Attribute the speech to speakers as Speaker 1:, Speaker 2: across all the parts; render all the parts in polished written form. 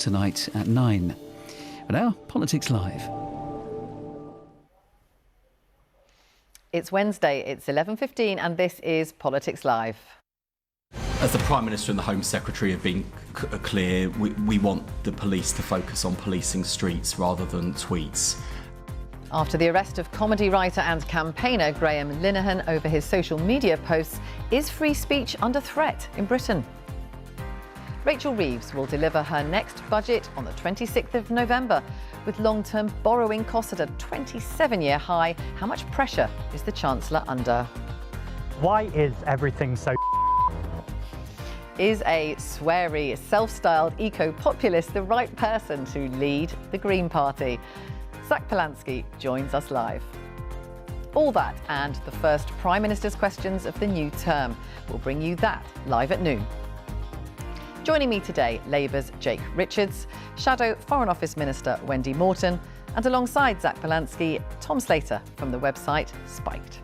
Speaker 1: tonight at 9. But now, Politics Live.
Speaker 2: It's Wednesday, it's 11:15 and this is Politics Live.
Speaker 3: As the Prime Minister and the Home Secretary have been clear, we want the police to focus on policing streets rather than tweets.
Speaker 2: After the arrest of comedy writer and campaigner Graham Linehan over his social media posts, is free speech under threat in Britain? Rachel Reeves will deliver her next budget on the 26th of November. With long-term borrowing costs at a 27-year high, how much pressure is the Chancellor under?
Speaker 4: Why is everything so?
Speaker 2: Is a sweary, self-styled eco-populist the right person to lead the Green Party? Zach Polanski joins us live. All that and the first Prime Minister's questions of the new term. We'll bring you that live at noon. Joining me today, Labour's Jake Richards, Shadow Foreign Office Minister Wendy Morton, and alongside Zach Polanski, Tom Slater from the website Spiked.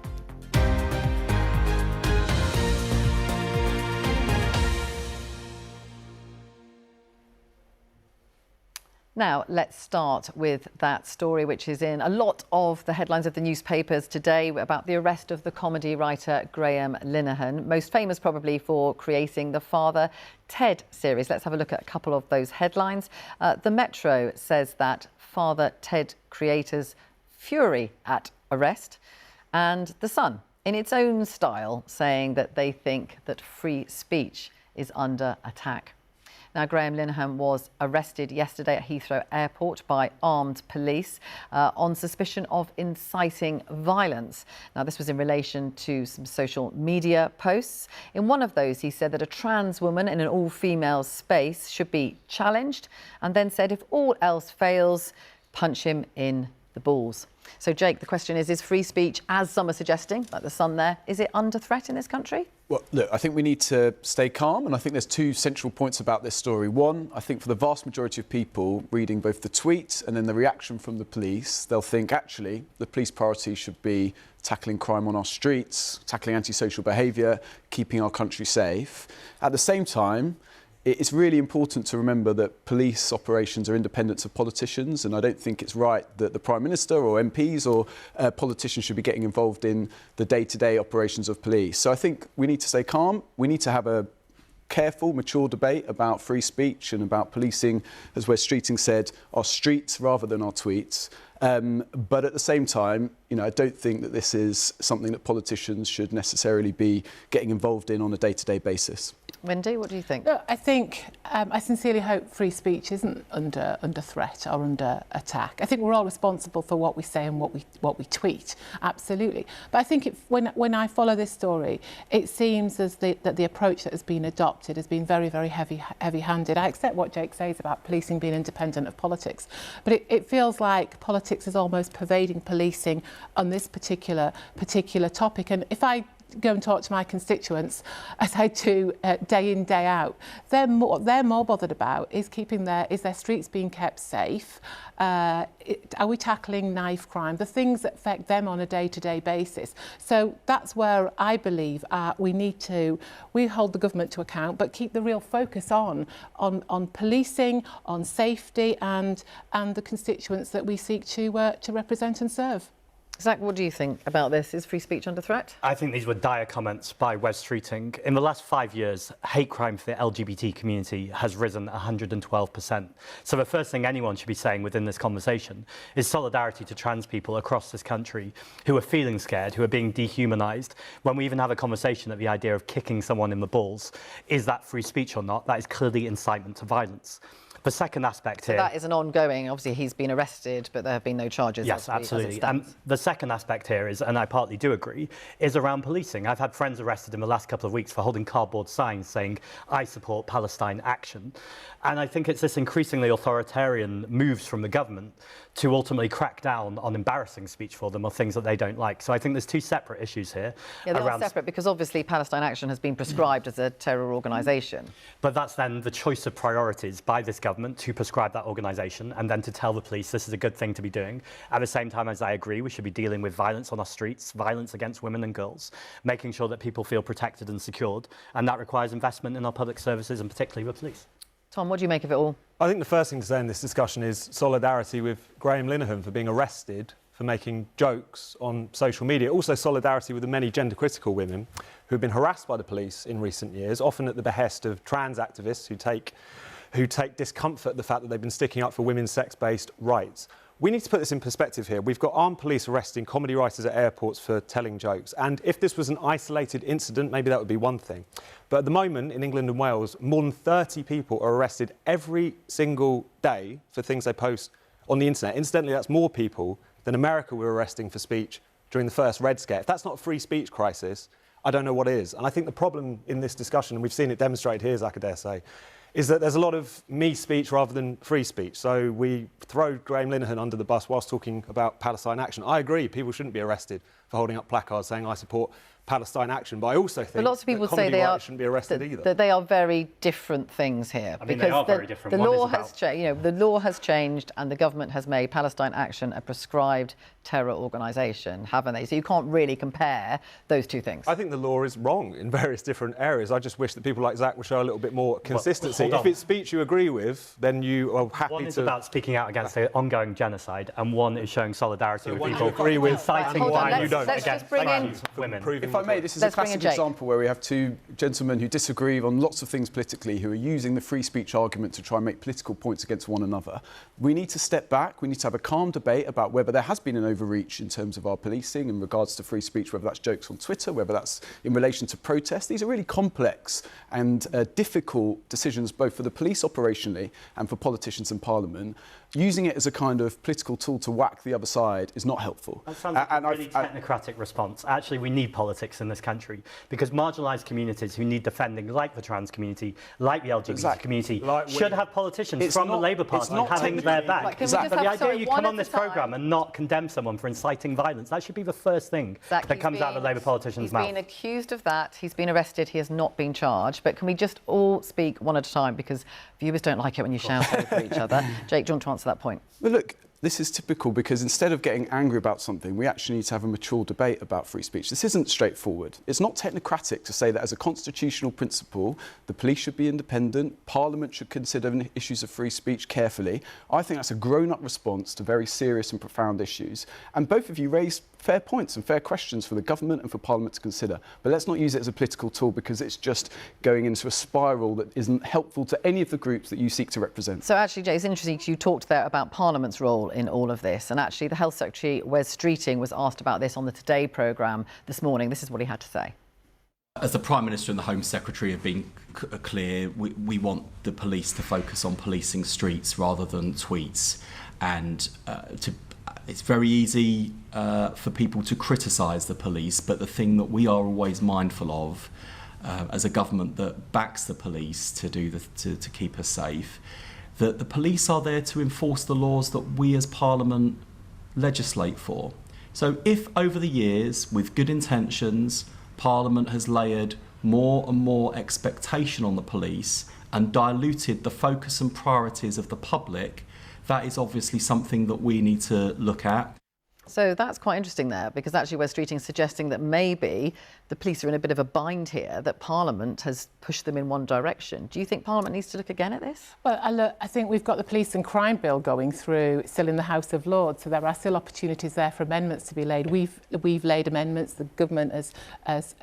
Speaker 2: Now, let's start with that story, which is in a lot of the headlines of the newspapers today about the arrest of the comedy writer Graham Linehan, most famous probably for creating the Father Ted series. Let's have a look at a couple of those headlines. The Metro says that Father Ted creators fury at arrest, and The Sun, in its own style, saying that they think that free speech is under attack. Now, Graham Linehan was arrested yesterday at Heathrow Airport by armed police on suspicion of inciting violence. Now, this was in relation to some social media posts. In one of those, he said that a trans woman in an all-female space should be challenged, and then said if all else fails, punch him in the balls. So, Jake, the question is free speech, as some are suggesting, like The Sun there, is it under threat in this country?
Speaker 5: Well, look, I think we need to stay calm, and I think there's two central points about this story. One, I think for the vast majority of people reading both the tweet and then the reaction from the police, they'll think, actually, the police priority should be tackling crime on our streets, tackling antisocial behaviour, keeping our country safe. At the same time, it's really important to remember that police operations are independent of politicians, and I don't think it's right that the Prime Minister or MPs or politicians should be getting involved in the day-to-day operations of police. So I think we need to stay calm. We need to have a careful, mature debate about free speech and about policing, as Wes Streeting said, our streets rather than our tweets. But at the same time, I don't think that this is something that politicians should necessarily be getting involved in on a day-to-day basis.
Speaker 2: Wendy, what do you think?
Speaker 6: No, I think I sincerely hope free speech isn't under threat or under attack. I think we're all responsible for what we say and what we tweet, absolutely. But I think when I follow this story, it seems as that the approach that has been adopted has been very, very heavy-handed. I accept what Jake says about policing being independent of politics, but it feels like politics is almost pervading policing on this particular topic. And if I go and talk to my constituents, as I do day in, day out, they're more bothered about is their streets being kept safe? Are we tackling knife crime? The things that affect them on a day-to-day basis. So that's where I believe we hold the government to account, but keep the real focus on policing, on safety, and the constituents that we seek to represent and serve.
Speaker 2: Zach, what do you think about this? Is free speech under threat?
Speaker 4: I think these were dire comments by Wes Streeting. In the last 5 years, hate crime for the LGBT community has risen 112%. So the first thing anyone should be saying within this conversation is solidarity to trans people across this country who are feeling scared, who are being dehumanised. When we even have a conversation at the idea of kicking someone in the balls, is that free speech or not? That is clearly incitement to violence. The second aspect here...
Speaker 2: So that is an ongoing... Obviously, he's been arrested, but there have been no charges.
Speaker 4: Yes, absolutely. And the second aspect here is, and I partly do agree, is around policing. I've had friends arrested in the last couple of weeks for holding cardboard signs saying, I support Palestine action. And I think it's this increasingly authoritarian moves from the government to ultimately crack down on embarrassing speech for them or things that they don't like. So I think there's two separate issues here.
Speaker 2: Yeah, they are separate because obviously Palestine Action has been prescribed as a terror organisation.
Speaker 4: But that's then the choice of priorities by this government to prescribe that organisation and then to tell the police this is a good thing to be doing. At the same time, as I agree, we should be dealing with violence on our streets, violence against women and girls, making sure that people feel protected and secured. And that requires investment in our public services and particularly the police.
Speaker 2: Tom, what do you make of it all?
Speaker 7: I think the first thing to say in this discussion is solidarity with Graham Linehan for being arrested for making jokes on social media. Also solidarity with the many gender-critical women who have been harassed by the police in recent years, often at the behest of trans activists who take discomfort at the fact that they've been sticking up for women's sex-based rights. We need to put this in perspective here. We've got armed police arresting comedy writers at airports for telling jokes. And if this was an isolated incident, maybe that would be one thing. But at the moment, in England and Wales, more than 30 people are arrested every single day for things they post on the internet. Incidentally, that's more people than America were arresting for speech during the first Red Scare. If that's not a free speech crisis, I don't know what is. And I think the problem in this discussion, and we've seen it demonstrated here, as I could dare say, is that there's a lot of me speech rather than free speech. So we throw Graham Linehan under the bus whilst talking about Palestine action. I agree, people shouldn't be arrested for holding up placards saying I support Palestine action, but I also think
Speaker 2: lots of people
Speaker 7: that
Speaker 2: say
Speaker 7: shouldn't be arrested either.
Speaker 2: That they are very different things here.
Speaker 4: I mean, they are very different.
Speaker 2: The law has changed. The law has changed, and the government has made Palestine Action a prescribed terror organisation, haven't they? So you can't really compare those two things.
Speaker 7: I think the law is wrong in various different areas. I just wish that people like Zach would show a little bit more consistency.
Speaker 4: Well,
Speaker 7: if it's speech you agree with, then you are happy to...
Speaker 4: One is about speaking out against the ongoing genocide, and one is showing solidarity with people
Speaker 7: agree with
Speaker 4: citing
Speaker 7: why you don't.
Speaker 2: Let's just bring in
Speaker 4: women.
Speaker 5: If I may, this is a classic example where we have two gentlemen who disagree on lots of things politically, who are using the free speech argument to try and make political points against one another. We need to step back. We need to have a calm debate about whether there has been an overreach in terms of our policing in regards to free speech, whether that's jokes on Twitter, whether that's in relation to protests. These are really complex and difficult decisions, both for the police operationally and for politicians in Parliament. Using it as a kind of political tool to whack the other side is not helpful.
Speaker 4: That sounds like a really technocratic response. Actually, we need politics in this country because marginalised communities who need defending, like the trans community, like the LGBT community, should have politicians from the Labour Party having their back. But the idea you come on this programme and not condemn someone for inciting violence, that should be the first thing that comes out of the Labour politician's mouth.
Speaker 2: He's been accused of that. He's been arrested. He has not been charged. But can we just all speak one at a time, because viewers don't like it when you shout over each other. Jake, do you want to answer that point?
Speaker 5: Well, look, this is typical because instead of getting angry about something, we actually need to have a mature debate about free speech. This isn't straightforward. It's not technocratic to say that as a constitutional principle, the police should be independent, Parliament should consider issues of free speech carefully. I think that's a grown-up response to very serious and profound issues. And both of you raised fair points and fair questions for the government and for Parliament to consider. But let's not use it as a political tool because it's just going into a spiral that isn't helpful to any of the groups that you seek to represent.
Speaker 2: So actually, Jay, it's interesting because you talked there about Parliament's role in all of this. And actually, the Health Secretary, Wes Streeting, was asked about this on the Today programme this morning. This is what he had to say.
Speaker 3: As the Prime Minister and the Home Secretary have been clear, we want the police to focus on policing streets rather than tweets. And it's very easy for people to criticise the police, but the thing that we are always mindful of as a government that backs the police to keep us safe, that the police are there to enforce the laws that we as Parliament legislate for. So if over the years, with good intentions, Parliament has layered more and more expectation on the police and diluted the focus and priorities of the public, that is obviously something that we need to look at.
Speaker 2: So that's quite interesting there, because actually Wes Streeting is suggesting that maybe the police are in a bit of a bind here, that Parliament has pushed them in one direction. Do you think Parliament needs to look again at this?
Speaker 6: Well, I think we've got the police and crime bill going through, still in the House of Lords, so there are still opportunities there for amendments to be laid. We've laid amendments. The government has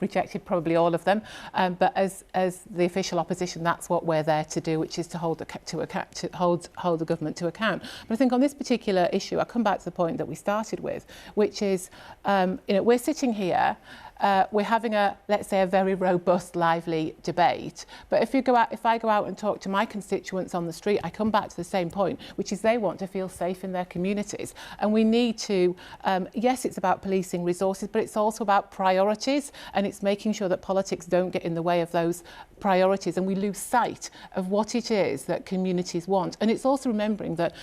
Speaker 6: rejected probably all of them, but as the official opposition, that's what we're there to do, which is to hold the government to account. But I think on this particular issue, I come back to the point that we started with, which is, we're sitting here. We're having let's say, a very robust, lively debate. But if I go out and talk to my constituents on the street, I come back to the same point, which is they want to feel safe in their communities. And we need to, yes, it's about policing resources, but it's also about priorities, and it's making sure that politics don't get in the way of those priorities and we lose sight of what it is that communities want. And it's also remembering that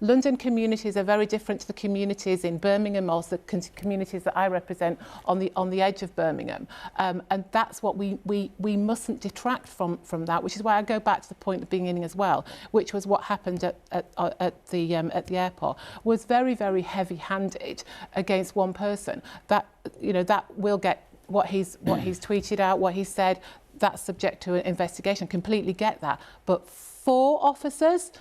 Speaker 6: London communities are very different to the communities in Birmingham, or the communities that I represent on the edge of Birmingham, and that's what we mustn't detract from that, which is why I go back to the point at the beginning as well, which was what happened at the airport was very, very heavy-handed against one person. That will get what he's tweeted out, what he said. that's subject to an investigation. Completely get that. But 4 officers,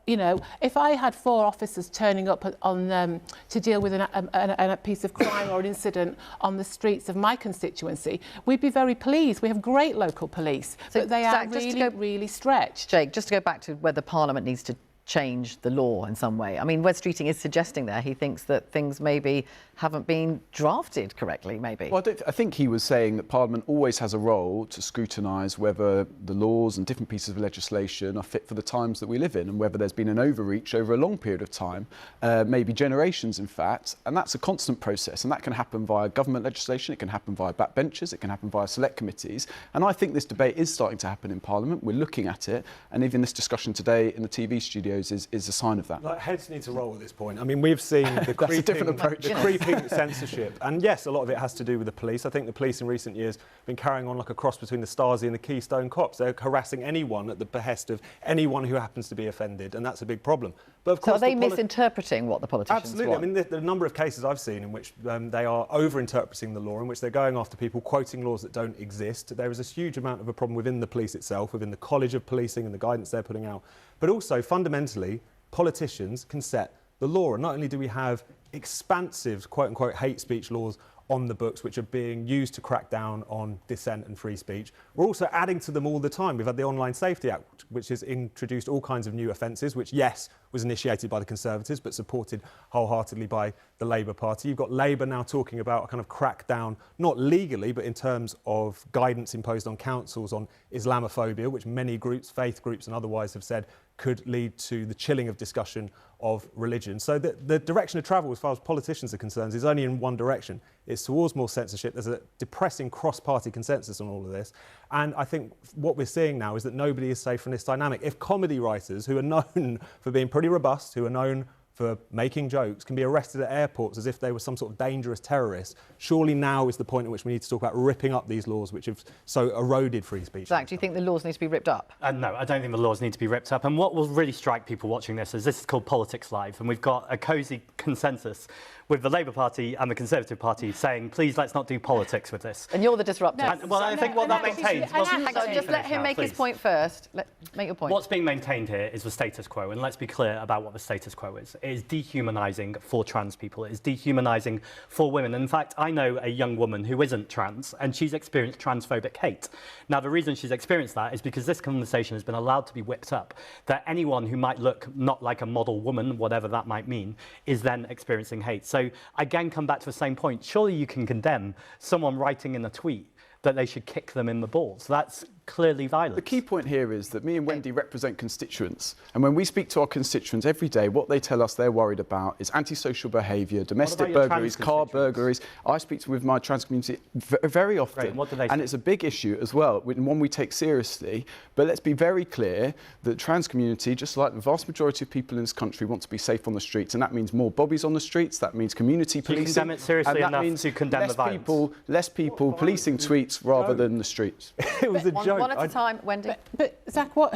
Speaker 6: you know, if I had 4 officers turning up on to deal with a piece of crime or an incident on the streets of my constituency, we'd be very pleased. We have great local police, but they are really stretched.
Speaker 2: Jake, just to go back to whether Parliament needs to change the law in some way. I mean, Wes Streeting is suggesting there he thinks that things maybe haven't been drafted correctly, maybe.
Speaker 5: Well, I think he was saying that Parliament always has a role to scrutinise whether the laws and different pieces of legislation are fit for the times that we live in, and whether there's been an overreach over a long period of time, maybe generations in fact, and that's a constant process, and that can happen via government legislation, it can happen via backbenchers, it can happen via select committees, and I think this debate is starting to happen in Parliament. We're looking at it, and even this discussion today in the TV studios is a sign of that.
Speaker 7: Like, heads need to roll at this point. I mean, we've seen the creeping censorship, and yes, a lot of it has to do with the police. I think the police in recent years have been carrying on like a cross between the Stasi and the Keystone Cops. They're harassing anyone at the behest of anyone who happens to be offended, and that's a big problem. But of course,
Speaker 2: so are they misinterpreting what the politicians
Speaker 7: Absolutely.
Speaker 2: want?
Speaker 7: I mean, the number of cases I've seen in which they are over-interpreting the law, in which they're going after people, quoting laws that don't exist. There is a huge amount of a problem within the police itself, within the College of Policing and the guidance they're putting out. But also, fundamentally, politicians can set the law. And not only do we have expansive, quote-unquote, hate speech laws on the books which are being used to crack down on dissent and free speech, we're also adding to them all the time. We've had the Online Safety Act, which has introduced all kinds of new offences, which, yes, was initiated by the Conservatives, but supported wholeheartedly by the Labour Party. You've got Labour now talking about a kind of crackdown, not legally, but in terms of guidance imposed on councils on Islamophobia, which many groups, faith groups and otherwise, have said could lead to the chilling of discussion of religion. So the direction of travel, as far as politicians are concerned, is only in one direction. It's towards more censorship. There's a depressing cross-party consensus on all of this. And I think what we're seeing now is that nobody is safe from this dynamic. If comedy writers, who are known for being pretty robust, who are known for making jokes, can be arrested at airports as if they were some sort of dangerous terrorist, surely now is the point at which we need to talk about ripping up these laws which have so eroded free speech.
Speaker 2: Zach, do you think the laws need to be ripped up?
Speaker 4: No, I don't think the laws need to be ripped up. And what will really strike people watching this is called Politics Live, and we've got a cosy consensus with the Labour Party and the Conservative Party saying, please, let's not do politics with this.
Speaker 2: And you're the disruptor.
Speaker 4: I think what that maintains...
Speaker 2: Hang on, just let him make his point first. Make your point.
Speaker 4: What's being maintained here is the status quo, and let's be clear about what the status quo is. It is dehumanising for trans people. It is dehumanising for women. And in fact, I know a young woman who isn't trans, and she's experienced transphobic hate. Now, the reason she's experienced that is because this conversation has been allowed to be whipped up, that anyone who might look not like a model woman, whatever that might mean, is then experiencing hate. So, again, come back to the same point. Surely you can condemn someone writing in a tweet that they should kick them in the balls. That's clearly violence.
Speaker 5: The key point here is that me and Wendy represent constituents, and when we speak to our constituents every day, what they tell us they're worried about is antisocial behaviour, domestic burglaries, car burglaries. I speak with my trans community very often,
Speaker 4: Great. What do they say?
Speaker 5: And it's a big issue as well, and one we take seriously. But let's be very clear that the trans community, just like the vast majority of people in this country, want to be safe on the streets, and that means more bobbies on the streets. That means community policing.
Speaker 4: You condemn it seriously
Speaker 5: and that
Speaker 4: enough
Speaker 5: means
Speaker 4: to condemn the violence.
Speaker 5: less people policing tweets rather than the streets.
Speaker 7: It was a joke.
Speaker 2: One at a time, Wendy.
Speaker 6: But Zach, what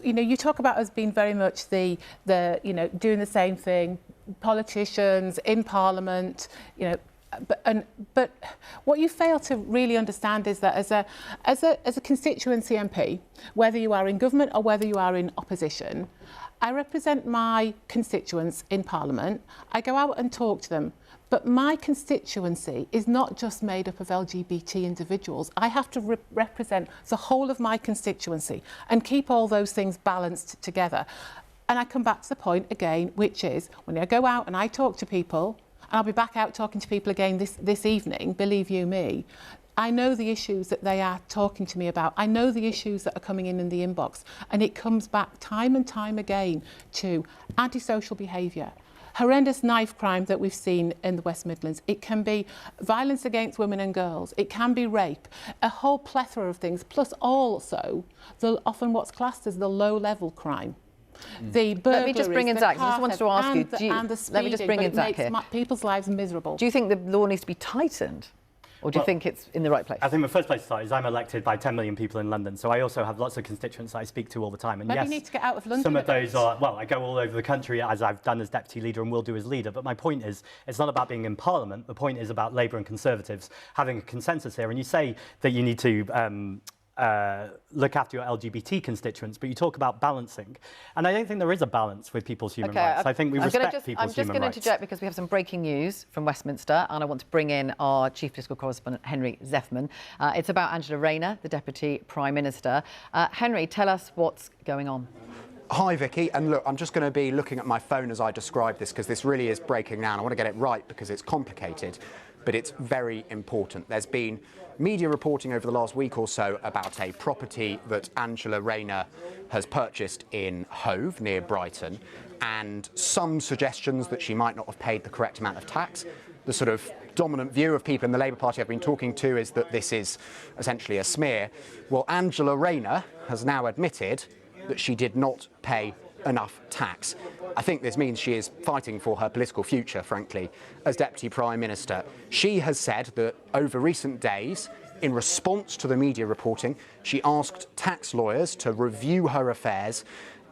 Speaker 6: you know, you talk about us being very much the you know, doing the same thing, politicians in Parliament, you know. But what you fail to really understand is that as a constituency MP, whether you are in government or whether you are in opposition, I represent my constituents in Parliament. I go out and talk to them. But my constituency is not just made up of LGBT individuals. I have to represent the whole of my constituency and keep all those things balanced together. And I come back to the point again, which is when I go out and I talk to people, and I'll be back out talking to people again this evening, believe you me, I know the issues that they are talking to me about. I know the issues that are coming in the inbox. And it comes back time and time again to antisocial behaviour, horrendous knife crime that we've seen in the West Midlands. It can be violence against women and girls. It can be rape, a whole plethora of things, plus also often what's classed as the low-level crime. The burglaries,
Speaker 2: let me just bring in Zach. I just wanted to ask you,
Speaker 6: and the speeding,
Speaker 2: let me just bring in Zach here.
Speaker 6: People's lives miserable.
Speaker 2: Do you think the law needs to be tightened? Or do you think it's in the right place?
Speaker 4: I think the first place to start is I'm elected by 10 million people in London, so I also have lots of constituents I speak to all the time. And
Speaker 6: Maybe
Speaker 4: yes,
Speaker 6: you need to get out of London.
Speaker 4: some of those are, well, I go all over the country as I've done as deputy leader and will do as leader. But my point is, it's not about being in Parliament. The point is about Labour and Conservatives having a consensus here. And you say that you need to look after your LGBT constituents, but you talk about balancing. And I don't think there is a balance with people's human rights. I think we respect people's human rights.
Speaker 2: I'm just going to interject because we have some breaking news from Westminster, and I want to bring in our chief political correspondent, Henry Zeffman. It's about Angela Rayner, the Deputy Prime Minister. Henry, tell us what's going on.
Speaker 8: Hi, Vicky. And look, I'm just going to be looking at my phone as I describe this because this really is breaking now. And I want to get it right because it's complicated, but it's very important. There's been media reporting over the last week or so about a property that Angela Rayner has purchased in Hove, near Brighton, and some suggestions that she might not have paid the correct amount of tax. The sort of dominant view of people in the Labour Party I've been talking to is that this is essentially a smear. Well, Angela Rayner has now admitted that she did not pay enough tax. I think this means she is fighting for her political future, frankly, as Deputy Prime Minister. She has said that over recent days, in response to the media reporting, she asked tax lawyers to review her affairs,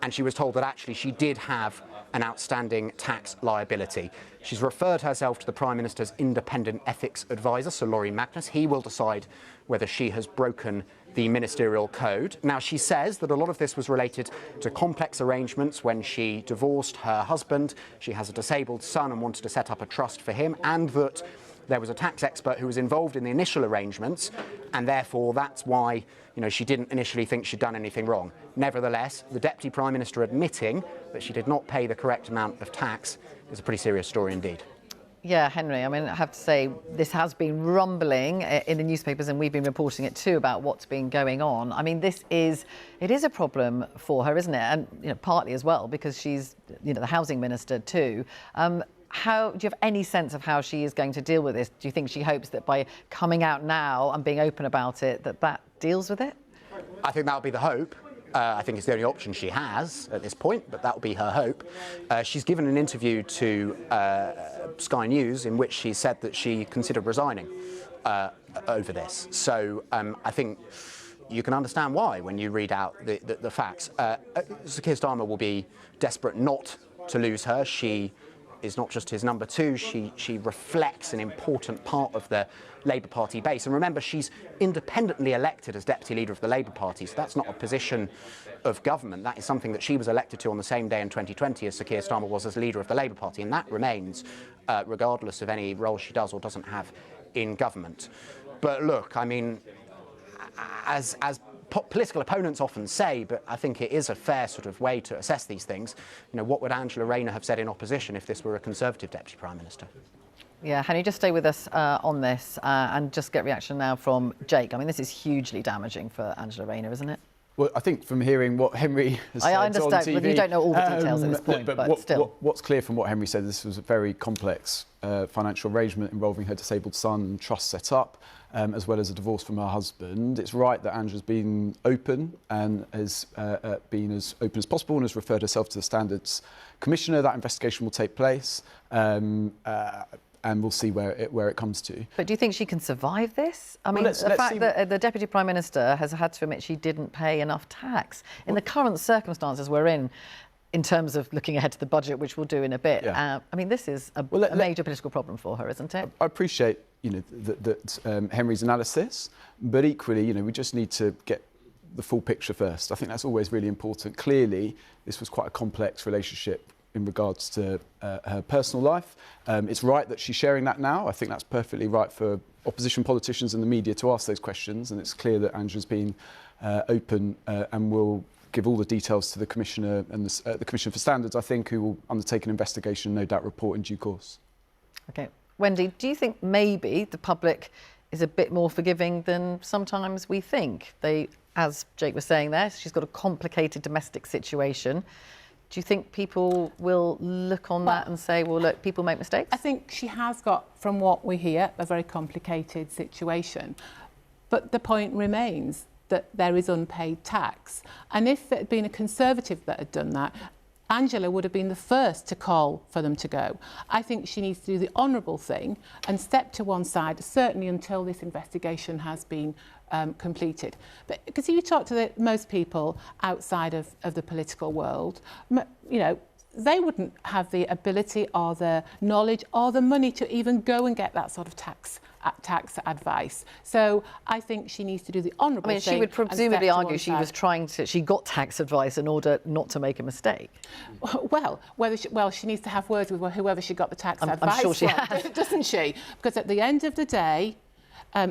Speaker 8: and she was told that actually she did have an outstanding tax liability. She's referred herself to the Prime Minister's independent ethics advisor, Sir Laurie Magnus. He will decide whether she has broken the ministerial code. Now, she says that a lot of this was related to complex arrangements when she divorced her husband. She has a disabled son and wanted to set up a trust for him, and that there was a tax expert who was involved in the initial arrangements, and therefore that's why, she didn't initially think she'd done anything wrong. Nevertheless, the Deputy Prime Minister admitting that she did not pay the correct amount of tax is a pretty serious story indeed.
Speaker 2: Yeah, Henry, I mean, I have to say this has been rumbling in the newspapers, and we've been reporting it too about what's been going on. I mean, it is a problem for her, isn't it? And partly as well because she's the housing minister too. Do you have any sense of how she is going to deal with this? Do you think she hopes that by coming out now and being open about it, that deals with it?
Speaker 8: I think that would be the hope. I think it's the only option she has at this point, but that will be her hope. She's given an interview to Sky News in which she said that she considered resigning over this. So I think you can understand why when you read out the facts. Sir Keir Starmer will be desperate not to lose her. She is not just his number two, she reflects an important part of the Labour Party base. And remember, she's independently elected as Deputy Leader of the Labour Party, so that's not a position of government. That is something that she was elected to on the same day in 2020 as Sir Keir Starmer was as Leader of the Labour Party, and that remains regardless of any role she does or doesn't have in government. But look, I mean, as political opponents often say, but I think it is a fair sort of way to assess these things. What would Angela Rayner have said in opposition if this were a Conservative Deputy Prime Minister?
Speaker 2: Yeah, Henry, just stay with us on this and just get reaction now from Jake. I mean, this is hugely damaging for Angela Rayner, isn't it?
Speaker 5: Well, I think from hearing what Henry has said
Speaker 2: I understand,
Speaker 5: on TV,
Speaker 2: but you don't know all the details at this point, but still.
Speaker 5: What's clear from what Henry said, this was a very complex financial arrangement involving her disabled son and trust set up, as well as a divorce from her husband. It's right that Angela's been open and has been as open as possible and has referred herself to the Standards Commissioner. That investigation will take place. And we'll see where it comes to. But
Speaker 2: do you think she can survive this? I mean, the fact that the Deputy Prime Minister has had to admit she didn't pay enough tax in the current circumstances we're in terms of looking ahead to the budget, which we'll do in a bit. Yeah. I mean, this is a major political problem for her, isn't it?
Speaker 5: I appreciate, that Henry's analysis, but equally, we just need to get the full picture first. I think that's always really important. Clearly, this was quite a complex relationship in regards to her personal life. It's right that she's sharing that now. I think that's perfectly right for opposition politicians and the media to ask those questions, and it's clear that Angela's been open and will give all the details to the Commissioner and the Commissioner for Standards, I think, who will undertake an investigation, no doubt report in due course.
Speaker 2: OK. Wendy, do you think maybe the public is a bit more forgiving than sometimes we think? As Jake was saying there, she's got a complicated domestic situation. Do you think people will look on that and say, well, look, people make mistakes?
Speaker 6: I think she has got, from what we hear, a very complicated situation. But the point remains that there is unpaid tax. And if it had been a Conservative that had done that, Angela would have been the first to call for them to go. I think she needs to do the honourable thing and step to one side, certainly until this investigation has been completed. But because if you talk to most people outside of the political world, you know, they wouldn't have the ability or the knowledge or the money to even go and get that sort of tax advice. So I think she needs to do the honourable thing.
Speaker 2: She would presumably argue she was she got tax advice in order not to make a mistake.
Speaker 6: Well, she needs to have words with whoever she got the tax advice
Speaker 2: I'm sure she
Speaker 6: from,
Speaker 2: has.
Speaker 6: doesn't she? Because at the end of the day,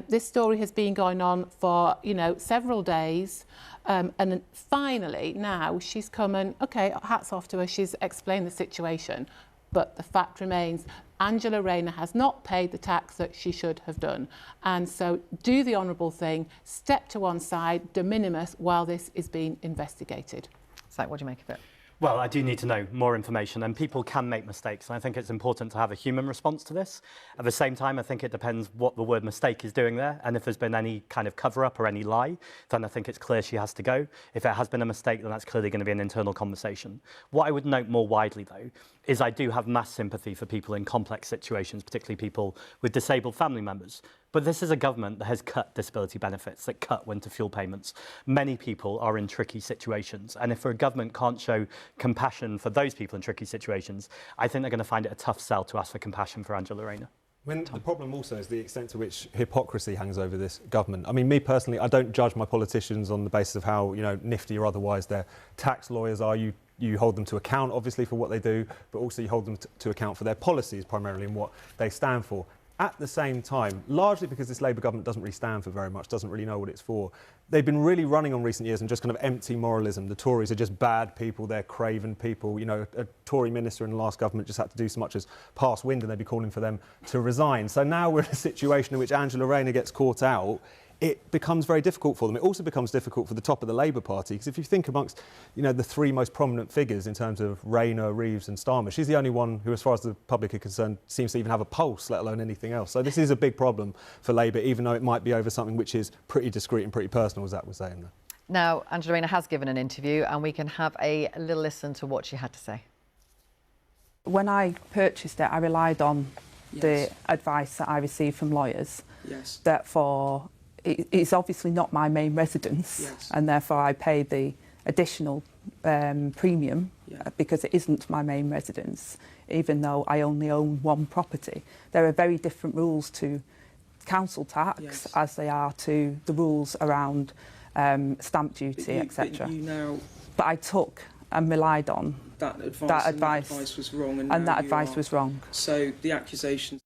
Speaker 6: this story has been going on for, you know, several days. And then finally, now she's come and, OK, hats off to her, she's explained the situation. But the fact remains, Angela Rayner has not paid the tax that she should have done. And so do the honourable thing, step to one side, de minimis, while this is being investigated.
Speaker 2: So what do you make of it?
Speaker 4: Well, I do need to know more information, and people can make mistakes, and I think it's important to have a human response to this. At the same time, I think it depends what the word mistake is doing there, and if there's been any kind of cover-up or any lie, then I think it's clear she has to go. If it has been a mistake, then that's clearly going to be an internal conversation. What I would note more widely, though, is I do have mass sympathy for people in complex situations, particularly people with disabled family members. But this is a government that has cut disability benefits, that cut winter fuel payments. Many people are in tricky situations. And if a government can't show compassion for those people in tricky situations, I think they're going to find it a tough sell to ask for compassion for Angela Rayner.
Speaker 7: The problem also is the extent to which hypocrisy hangs over this government. I mean, me personally, I don't judge my politicians on the basis of how, you know, nifty or otherwise their tax lawyers are. You hold them to account, obviously, for what they do, but also you hold them to account for their policies, primarily, and what they stand for. At the same time, largely because this Labour government doesn't really stand for very much, doesn't really know what it's for, they've been really running on recent years and just kind of empty moralism. The Tories are just bad people, they're craven people. You know, a Tory minister in the last government just had to do so much as pass wind and they'd be calling for them to resign. So now we're in a situation in which Angela Rayner gets caught out. It becomes very difficult for them. It also becomes difficult for the top of the Labour Party, because if you think amongst, you know, the three most prominent figures in terms of Rayner, Reeves and Starmer, she's the only one who, as far as the public are concerned, seems to even have a pulse, let alone anything else. So this is a big problem for Labour, even though it might be over something which is pretty discreet and pretty personal, as Zach was saying there.
Speaker 2: Now, Angela Rayner has given an interview, and we can have a little listen to what she had to say.
Speaker 9: When I purchased it, I relied on the advice that I received from lawyers.
Speaker 10: Yes.
Speaker 9: That for it's obviously not my main residence,
Speaker 10: yes.
Speaker 9: and therefore I pay the additional premium because it isn't my main residence, even though I only own one property. There are very different rules to council tax as they are to the rules around stamp duty, etc. But I took and relied on that advice.
Speaker 10: And that advice was wrong.
Speaker 9: And that advice was wrong.
Speaker 10: So the accusations.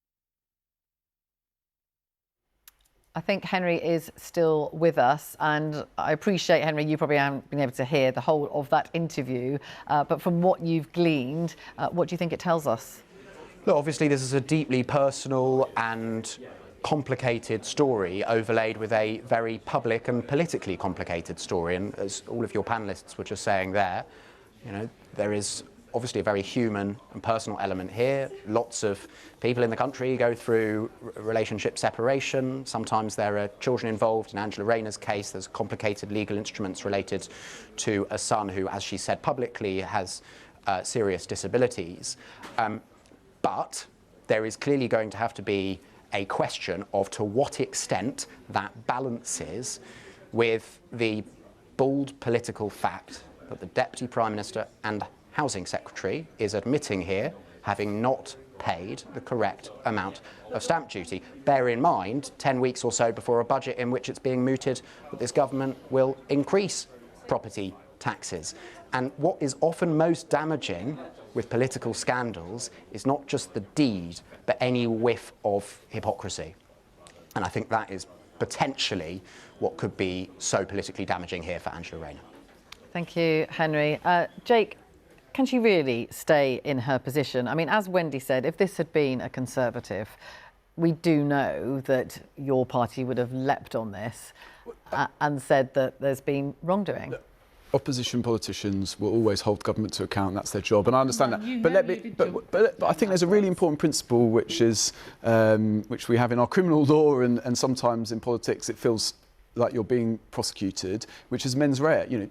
Speaker 2: I think Henry is still with us, and I appreciate, Henry, you probably haven't been able to hear the whole of that interview, but from what you've gleaned, what do you think it tells us?
Speaker 8: Look, obviously this is a deeply personal and complicated story overlaid with a very public and politically complicated story, and as all of your panellists were just saying there, you know, there is obviously a very human and personal element here. Lots of people in the country go through relationship separation. Sometimes there are children involved. In Angela Rayner's case, there's complicated legal instruments related to a son who, as she said publicly, has serious disabilities. But there is clearly going to have to be a question of to what extent that balances with the bald political fact that the Deputy Prime Minister and Housing Secretary is admitting here having not paid the correct amount of stamp duty. Bear in mind, 10 weeks or so before a budget in which it's being mooted that this government will increase property taxes. And what is often most damaging with political scandals is not just the deed, but any whiff of hypocrisy. And I think that is potentially what could be so politically damaging here for Angela Rayner.
Speaker 2: Thank you, Henry. Jake, can she really stay in her position? I mean, as Wendy said, if this had been a Conservative, we do know that your party would have leapt on this and said that there's been wrongdoing.
Speaker 5: Opposition politicians will always hold government to account. That's their job, and I understand that. But I think there's a really important principle which is which we have in our criminal law, and sometimes in politics it feels like you're being prosecuted, which is mens rea. You know,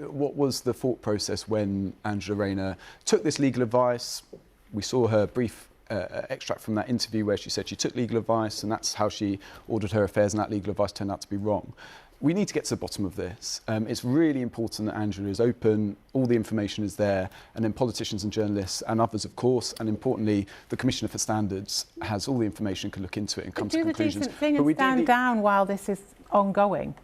Speaker 5: what was the thought process when Angela Rayner took this legal advice? We saw her brief extract from that interview where she said she took legal advice and that's how she ordered her affairs, and that legal advice turned out to be wrong. We need to get to the bottom of this. It's really important that Angela is open, all the information is there, and then politicians and journalists and others, of course, and importantly, the Commissioner for Standards has all the information, can look into it and come to conclusions.
Speaker 6: Do the decent thing and stand down while this is ongoing.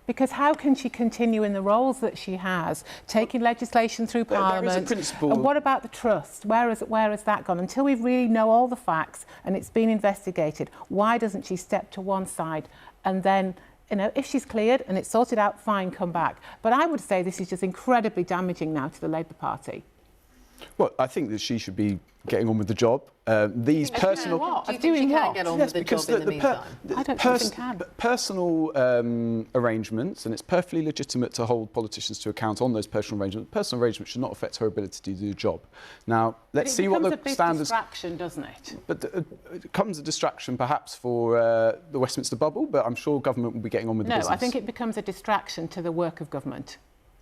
Speaker 6: Because how can she continue in the roles that she has, taking legislation through Parliament?
Speaker 5: There is a principle.
Speaker 6: And what about the trust? Where has that gone? Until we really know all the facts and it's been investigated, why doesn't she step to one side and then, you know, if she's cleared and it's sorted out, fine, come back. But I would say this is just incredibly damaging now to the Labour Party.
Speaker 5: Well, I think that she should be getting on with the job. These personal...
Speaker 2: Do you think she can get on with the job in the meantime?
Speaker 6: I don't think she can.
Speaker 5: Personal arrangements, and it's perfectly legitimate to hold politicians to account on those personal arrangements. Personal arrangements should not affect her ability to do the job. Now, let's see what the standards...
Speaker 6: It becomes a big distraction, doesn't it?
Speaker 5: But it becomes a distraction perhaps for the Westminster bubble, but I'm sure government will be getting on with the business.
Speaker 6: No, I think it becomes a distraction to the work of government.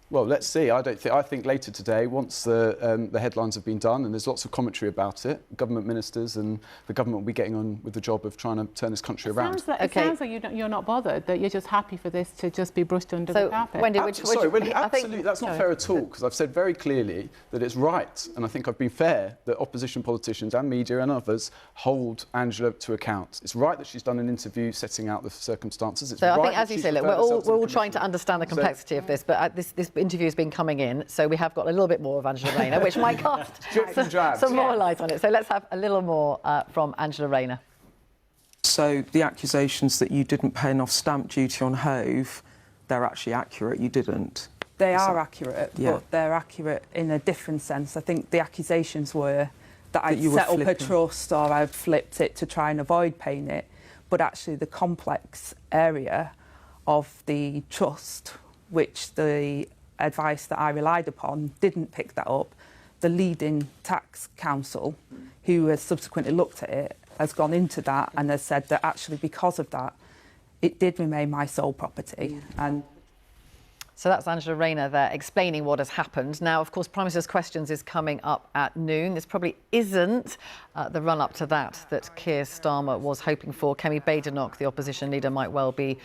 Speaker 5: Well, let's see. I think later today, once the headlines have been done, and there's lots of commentary about it, government ministers and the government will be getting on with the job of trying to turn this country around.
Speaker 6: It sounds like you're not bothered, that you're just happy for this to just be brushed under the carpet.
Speaker 5: Wendy, absolutely, that's not fair at all, because I've said very clearly that it's right, and I think I've been fair, that opposition politicians and media and others hold Angela to account. It's right that she's done an interview setting out the circumstances. It's
Speaker 2: so
Speaker 5: right
Speaker 2: I think, as you say, look, we're all trying to understand the complexity of this, but this interview has been coming in, so we have got a little bit more of Angela Rayner, which might cast some more light on it. So let's have a little more from Angela Rayner.
Speaker 10: So the accusations that you didn't pay enough stamp duty on Hove, they're actually accurate, you didn't?
Speaker 9: They are accurate, but they're accurate in a different sense. I think the accusations were that I'd set up a trust or I'd flipped it to try and avoid paying it, but actually the complex area of the trust, which the advice that I relied upon didn't pick that up. The leading tax counsel, who has subsequently looked at it, has gone into that and has said that actually because of that, it did remain my sole property. And
Speaker 2: so that's Angela Rayner there explaining what has happened. Now, of course, Prime Minister's Questions is coming up at noon. This probably isn't the run-up to that Keir Starmer was hoping for. Kemi Badenoch, the opposition leader, might well be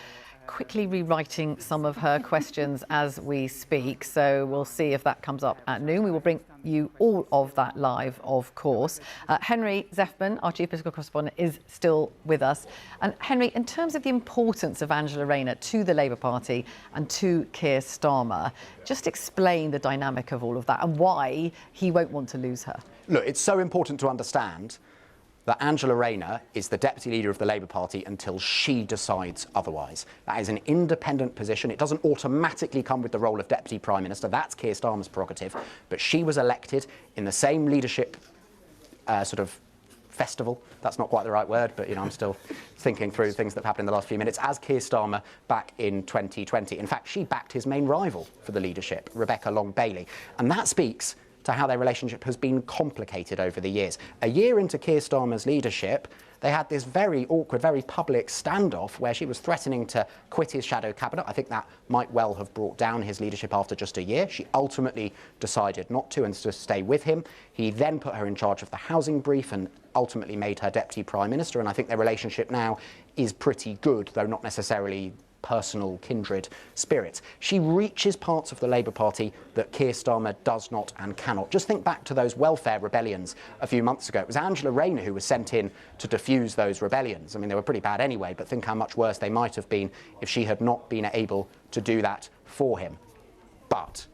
Speaker 2: quickly rewriting some of her questions as we speak. So we'll see if that comes up at noon. We will bring you all of that live, of course. Henry Zeffman, our chief political correspondent, is still with us. And Henry, in terms of the importance of Angela Rayner to the Labour Party and to Keir Starmer, just explain the dynamic of all of that and why he won't want to lose her.
Speaker 8: Look, it's so important to understand that Angela Rayner is the deputy leader of the Labour Party until she decides otherwise. That is an independent position. It doesn't automatically come with the role of deputy prime minister. That's Keir Starmer's prerogative. But she was elected in the same leadership sort of festival. That's not quite the right word, but, you know, I'm still thinking through things that have happened in the last few minutes, as Keir Starmer back in 2020. In fact, she backed his main rival for the leadership, Rebecca Long-Bailey. And that speaks to how their relationship has been complicated over the years. A year into Keir Starmer's leadership, they had this very awkward, very public standoff where she was threatening to quit his shadow cabinet. I think that might well have brought down his leadership after just a year. She ultimately decided not to and to stay with him. He then put her in charge of the housing brief and ultimately made her deputy prime minister. And I think their relationship now is pretty good, though not necessarily personal kindred spirits. She reaches parts of the Labour Party that Keir Starmer does not and cannot. Just think back to those welfare rebellions a few months ago. It was Angela Rayner who was sent in to diffuse those rebellions. I mean, they were pretty bad anyway, but think how much worse they might have been if she had not been able to do that for him. But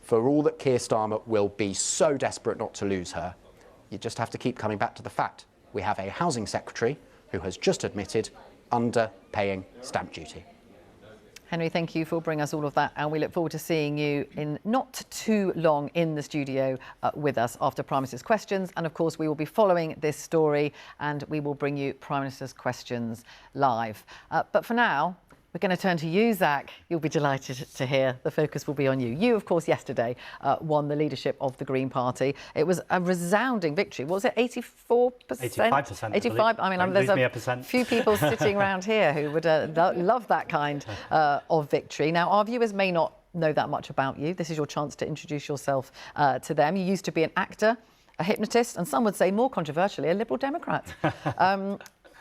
Speaker 8: for all that Keir Starmer will be so desperate not to lose her, you just have to keep coming back to the fact we have a housing secretary who has just admitted underpaying stamp duty.
Speaker 2: Henry, thank you for bringing us all of that, and we look forward to seeing you in not too long in the studio with us after Prime Minister's Questions. And of course, we will be following this story and we will bring you Prime Minister's Questions live. But for now, We're going to turn to you, Zach. You'll be delighted to hear the focus will be on you. You, of course, yesterday won the leadership of the Green Party. It was a resounding victory. What was it, 84%?
Speaker 4: 85%.
Speaker 2: 85%. I mean, there's a few people sitting around here who would love that kind of victory. Now, our viewers may not know that much about you. This is your chance to introduce yourself to them. You used to be an actor, a hypnotist, and some would say more controversially, a Liberal Democrat.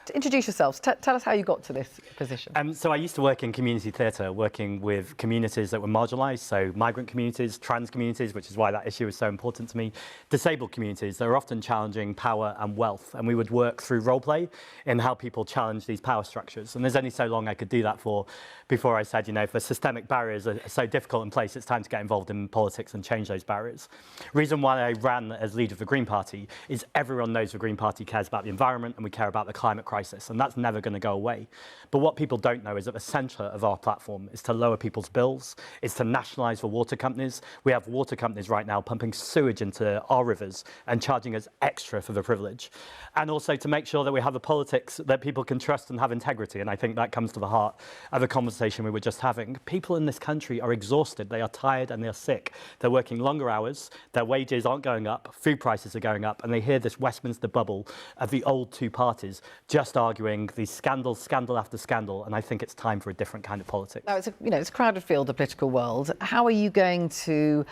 Speaker 2: To introduce yourselves, tell us how you got to this position.
Speaker 4: So I used to work in community theatre, working with communities that were marginalised, so migrant communities, trans communities, which is why that issue is so important to me, disabled communities that are often challenging power and wealth. And we would work through role play in how people challenge these power structures. And there's only so long I could do that for before I said, you know, if the systemic barriers are so difficult in place, it's time to get involved in politics and change those barriers. Reason why I ran as leader of the Green Party is everyone knows the Green Party cares about the environment and we care about the climate crisis, and that's never going to go away. But what people don't know is that the centre of our platform is to lower people's bills, is to nationalise the water companies. We have water companies right now pumping sewage into our rivers and charging us extra for the privilege. And also to make sure that we have a politics that people can trust and have integrity, and I think that comes to the heart of the conversation we were just having. People in this country are exhausted, they are tired and they're sick. They're working longer hours, their wages aren't going up, food prices are going up, and they hear this Westminster bubble of the old two parties just arguing these scandal after scandal, and I think it's time for a different kind of politics.
Speaker 2: Now, it's a crowded field, the political world. How are you going to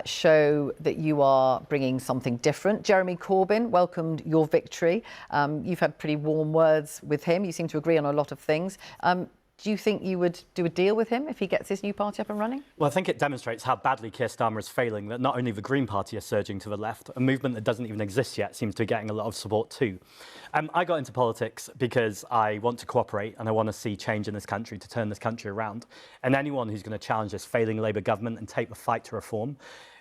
Speaker 2: show that you are bringing something different? Jeremy Corbyn welcomed your victory. You've had pretty warm words with him. You seem to agree on a lot of things. Do you think you would do a deal with him if he gets his new party up and running?
Speaker 4: Well, I think it demonstrates how badly Keir Starmer is failing, that not only the Green Party is surging to the left, a movement that doesn't even exist yet seems to be getting a lot of support too. I got into politics because I want to cooperate and I want to see change in this country, to turn this country around. And anyone who's going to challenge this failing Labour government and take the fight to reform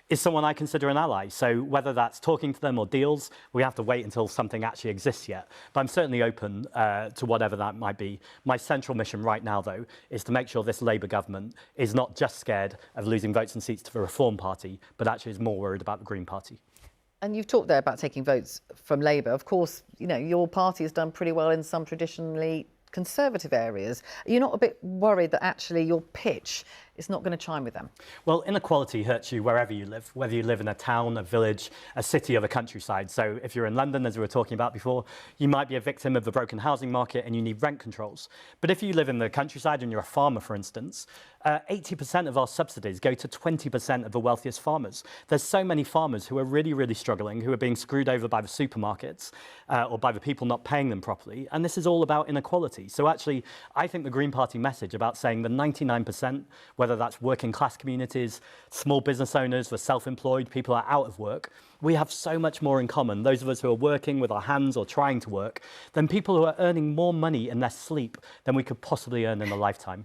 Speaker 4: is someone I consider an ally. So whether that's talking to them or deals, we have to wait until something actually exists yet. But I'm certainly open to whatever that might be. My central mission right now, though, is to make sure this Labour government is not just scared of losing votes and seats to the Reform Party, but actually is more worried about the Green Party.
Speaker 2: And you've talked there about taking votes from Labour. Of course, you know, your party has done pretty well in some traditionally Conservative areas. Are you not a bit worried that actually your pitch is not going to chime with them?
Speaker 4: Well, inequality hurts you wherever you live, whether you live in a town, a village, a city or the countryside. So if you're in London, as we were talking about before, you might be a victim of the broken housing market and you need rent controls. But if you live in the countryside and you're a farmer, for instance, 80% of our subsidies go to 20% of the wealthiest farmers. There's so many farmers who are really, really struggling, who are being screwed over by the supermarkets or by the people not paying them properly. And this is all about inequality. So actually, I think the Green Party message about saying the 99%, whether that's working class communities, small business owners, the self-employed, people who are out of work, we have so much more in common, those of us who are working with our hands or trying to work, than people who are earning more money in their sleep than we could possibly earn in a lifetime.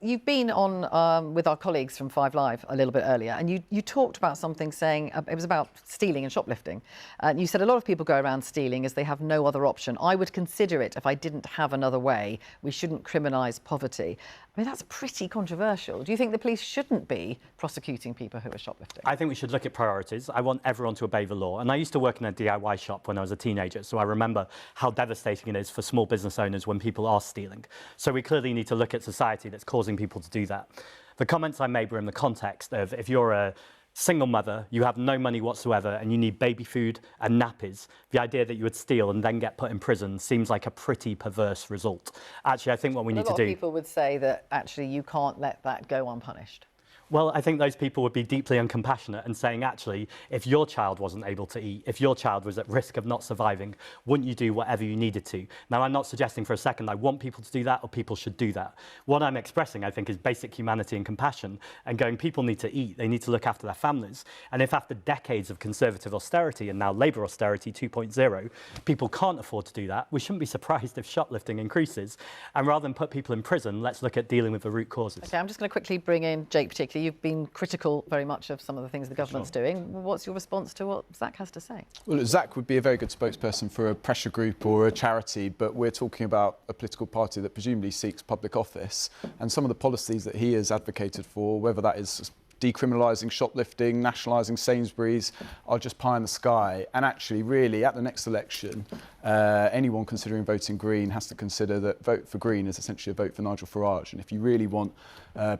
Speaker 2: You've been on with our colleagues from 5 Live a little bit earlier, and you talked about something saying, it was about stealing and shoplifting. And you said a lot of people go around stealing as they have no other option. I would consider it if I didn't have another way. We shouldn't criminalise poverty. I mean, that's pretty controversial. Do you think the police shouldn't be prosecuting people who are shoplifting?
Speaker 4: I think we should look at priorities. I want everyone to obey the law. And I used to work in a DIY shop when I was a teenager, so I remember how devastating it is for small business owners when people are stealing. So we clearly need to look at society that's causing people to do that. The comments I made were in the context of if you're a single mother, you have no money whatsoever and you need baby food and nappies, the idea that you would steal and then get put in prison seems like a pretty perverse result. Actually, I think what we need to do...
Speaker 2: A lot of people would say that actually you can't let that go unpunished.
Speaker 4: Well, I think those people would be deeply uncompassionate and saying, actually, if your child wasn't able to eat, if your child was at risk of not surviving, wouldn't you do whatever you needed to? Now, I'm not suggesting for a second I want people to do that or people should do that. What I'm expressing, I think, is basic humanity and compassion and going, people need to eat, they need to look after their families. And if after decades of Conservative austerity and now Labour austerity 2.0, people can't afford to do that, we shouldn't be surprised if shoplifting increases. And rather than put people in prison, let's look at dealing with the root causes.
Speaker 2: OK, I'm just going to quickly bring in Jake particularly. You've been critical very much of some of the things the government's doing. What's your response to what Zach has to say?
Speaker 5: Well, Zach would be a very good spokesperson for a pressure group or a charity, but we're talking about a political party that presumably seeks public office, and some of the policies that he has advocated for, whether that is decriminalising shoplifting, nationalising Sainsbury's are just pie in the sky. And actually, really, at the next election, anyone considering voting Green has to consider that vote for Green is essentially a vote for Nigel Farage. And if you really want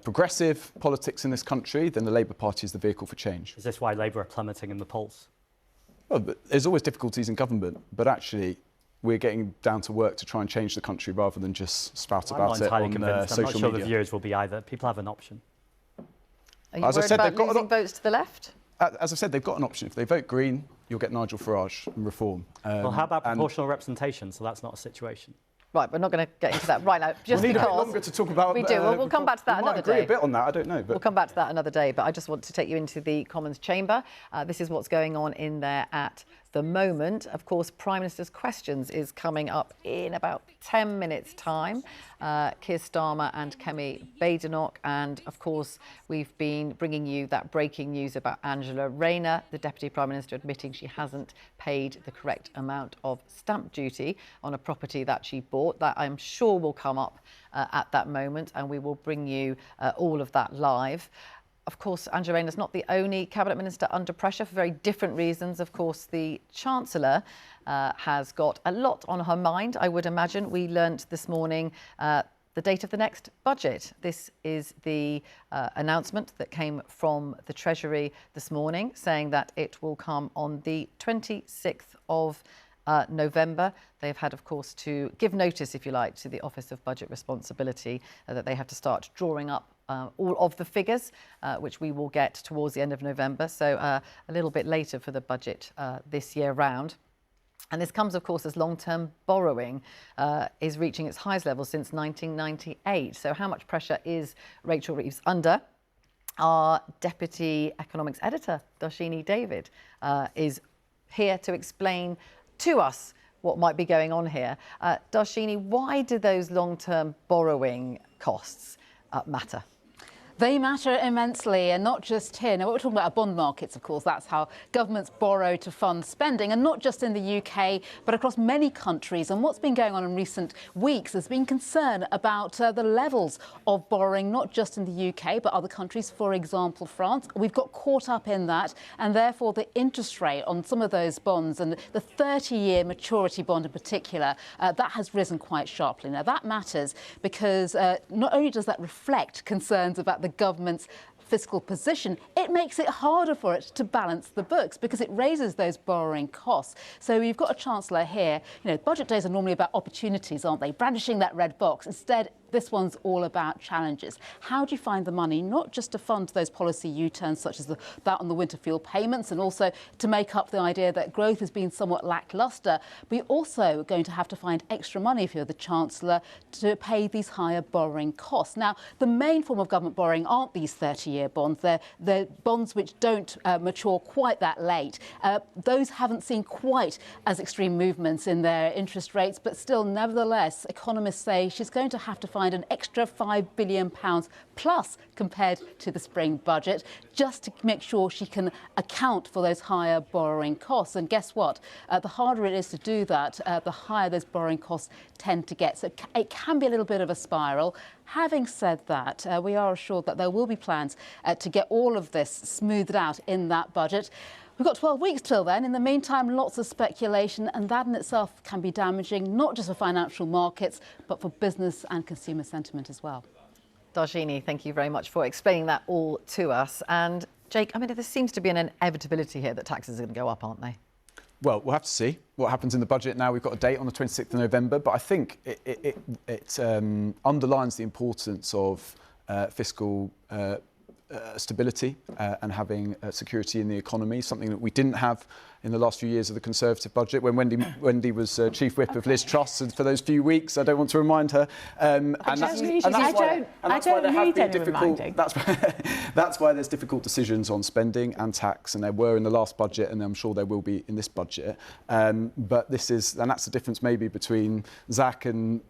Speaker 5: progressive politics in this country, then the Labour Party is the vehicle for change.
Speaker 4: Is this why Labour are plummeting in the polls?
Speaker 5: Well, but there's always difficulties in government, but actually we're getting down to work to try and change the country rather than just spout about it on social media.
Speaker 4: I'm not sure the viewers will be either. People have an option.
Speaker 2: Are you worried about losing votes to the left?
Speaker 5: As I said, they've got an option. If they vote Green, you'll get Nigel Farage and Reform.
Speaker 4: Well, how about proportional representation? So that's not a situation.
Speaker 2: Right, we're not going to get into that right now, just
Speaker 5: we need
Speaker 2: because...
Speaker 5: a bit longer to talk about...
Speaker 2: We do. We'll come back to that another day.
Speaker 5: I agree a bit on that, I don't know. But...
Speaker 2: We'll come back to that another day, but I just want to take you into the Commons chamber. This is what's going on in there at the moment. Of course, Prime Minister's Questions is coming up in about 10 minutes' time. Keir Starmer and Kemi Badenoch. And, of course, we've been bringing you that breaking news about Angela Rayner, the Deputy Prime Minister, admitting she hasn't paid the correct amount of stamp duty on a property that she bought. That I'm sure will come up at that moment, and we will bring you all of that live. Of course, Angela Rayner is not the only Cabinet Minister under pressure for very different reasons. Of course, the Chancellor has got a lot on her mind, I would imagine. We learnt this morning the date of the next budget. This is the announcement that came from the Treasury this morning, saying that it will come on the 26th of November. They've had, of course, to give notice, if you like, to the Office of Budget Responsibility that they have to start drawing up all of the figures, which we will get towards the end of November. So a little bit later for the budget this year round. And this comes, of course, as long-term borrowing is reaching its highest level since 1998. So how much pressure is Rachel Reeves under? Our Deputy Economics Editor, Darshini David, is here to explain to us what might be going on here. Darshini, why do those long-term borrowing costs matter?
Speaker 11: They matter immensely, and not just here. Now, what we're talking about are bond markets, of course. That's how governments borrow to fund spending, and not just in the UK, but across many countries. And what's been going on in recent weeks has been concern about the levels of borrowing, not just in the UK, but other countries, for example, France. We've got caught up in that, and therefore the interest rate on some of those bonds, and the 30-year maturity bond in particular, that has risen quite sharply. Now, that matters because not only does that reflect concerns about the government's fiscal position, it makes it harder for it to balance the books because it raises those borrowing costs. So you've got a Chancellor here. You know, budget days are normally about opportunities, aren't they? Brandishing that red box. Instead, this one's all about challenges. How do you find the money, not just to fund those policy U-turns such as that on the winter fuel payments, and also to make up the idea that growth has been somewhat lacklustre, but you're also going to have to find extra money if you're the Chancellor to pay these higher borrowing costs. Now, the main form of government borrowing aren't these 30-year bonds. They're bonds which don't mature quite that late. Those haven't seen quite as extreme movements in their interest rates, but still, nevertheless, economists say she's going to have to find an extra £5 billion plus compared to the spring budget just to make sure she can account for those higher borrowing costs. And guess what? The harder it is to do that, the higher those borrowing costs tend to get. So it can be a little bit of a spiral. Having said that, we are assured that there will be plans to get all of this smoothed out in that budget. We've got 12 weeks till then. In the meantime, lots of speculation, and that in itself can be damaging, not just for financial markets, but for business and consumer sentiment as well.
Speaker 2: Darshini, thank you very much for explaining that all to us. And Jake, I mean, there seems to be an inevitability here that taxes are going to go up, aren't they?
Speaker 5: Well, we'll have to see what happens in the budget now. We've got a date on the 26th of November, but I think it underlines the importance of fiscal stability and having security in the economy, something that we didn't have in the last few years of the Conservative budget when Wendy was Chief Whip of Liz Truss, and for those few weeks, I don't want to remind her. That's why there's difficult decisions on spending and tax, and there were in the last budget, and I'm sure there will be in this budget. But that's the difference maybe between Zach and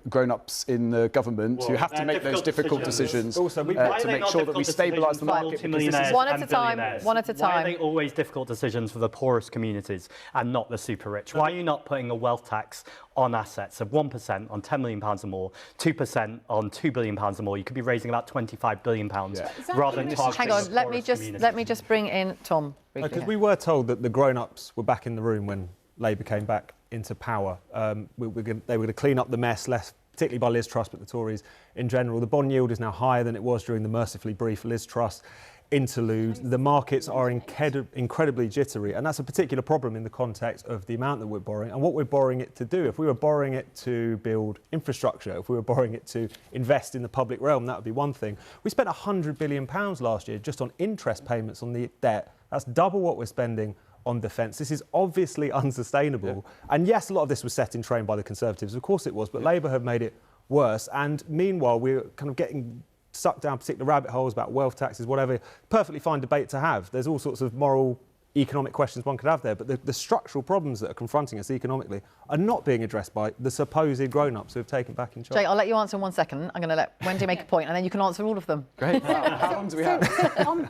Speaker 5: grown-ups in the government who have to make those difficult decisions
Speaker 7: Also,
Speaker 5: to make sure that we stabilise the market.
Speaker 2: One at a time. One at a
Speaker 4: Why are
Speaker 2: time.
Speaker 4: they always difficult decisions for the poorest communities and not the super rich? Why are you not putting a wealth tax on assets of 1% on £10 million or more, 2% on £2 billion or more? You could be raising about £25 billion rather than targeting
Speaker 2: Hang on,
Speaker 4: the
Speaker 2: let
Speaker 4: poorest
Speaker 2: me just bring in Tom.
Speaker 7: Because we were told that the grown-ups were back in the room when Labour came back into power. They were going to clean up the mess left, particularly by Liz Truss, but the Tories in general. The bond yield is now higher than it was during the mercifully brief Liz Truss interlude. The markets are incredibly jittery, and that's a particular problem in the context of the amount that we're borrowing and what we're borrowing it to do. If we were borrowing it to build infrastructure, if we were borrowing it to invest in the public realm, that would be one thing. We spent £100 billion last year just on interest payments on the debt. That's double what we're spending on defence. This is obviously unsustainable. And yes, a lot of this was set in train by the Conservatives. Of course it was, but Labour have made it worse. And meanwhile, we're kind of getting sucked down particular rabbit holes about wealth taxes, whatever. Perfectly fine debate to have. There's all sorts of moral, economic questions one could have there, but the structural problems that are confronting us economically are not being addressed by the supposed grown-ups who have taken back in charge.
Speaker 2: Jake, I'll let you answer in 1 second. I'm going to let Wendy make a point, and then you can answer all of them.
Speaker 5: Great. How long do we have?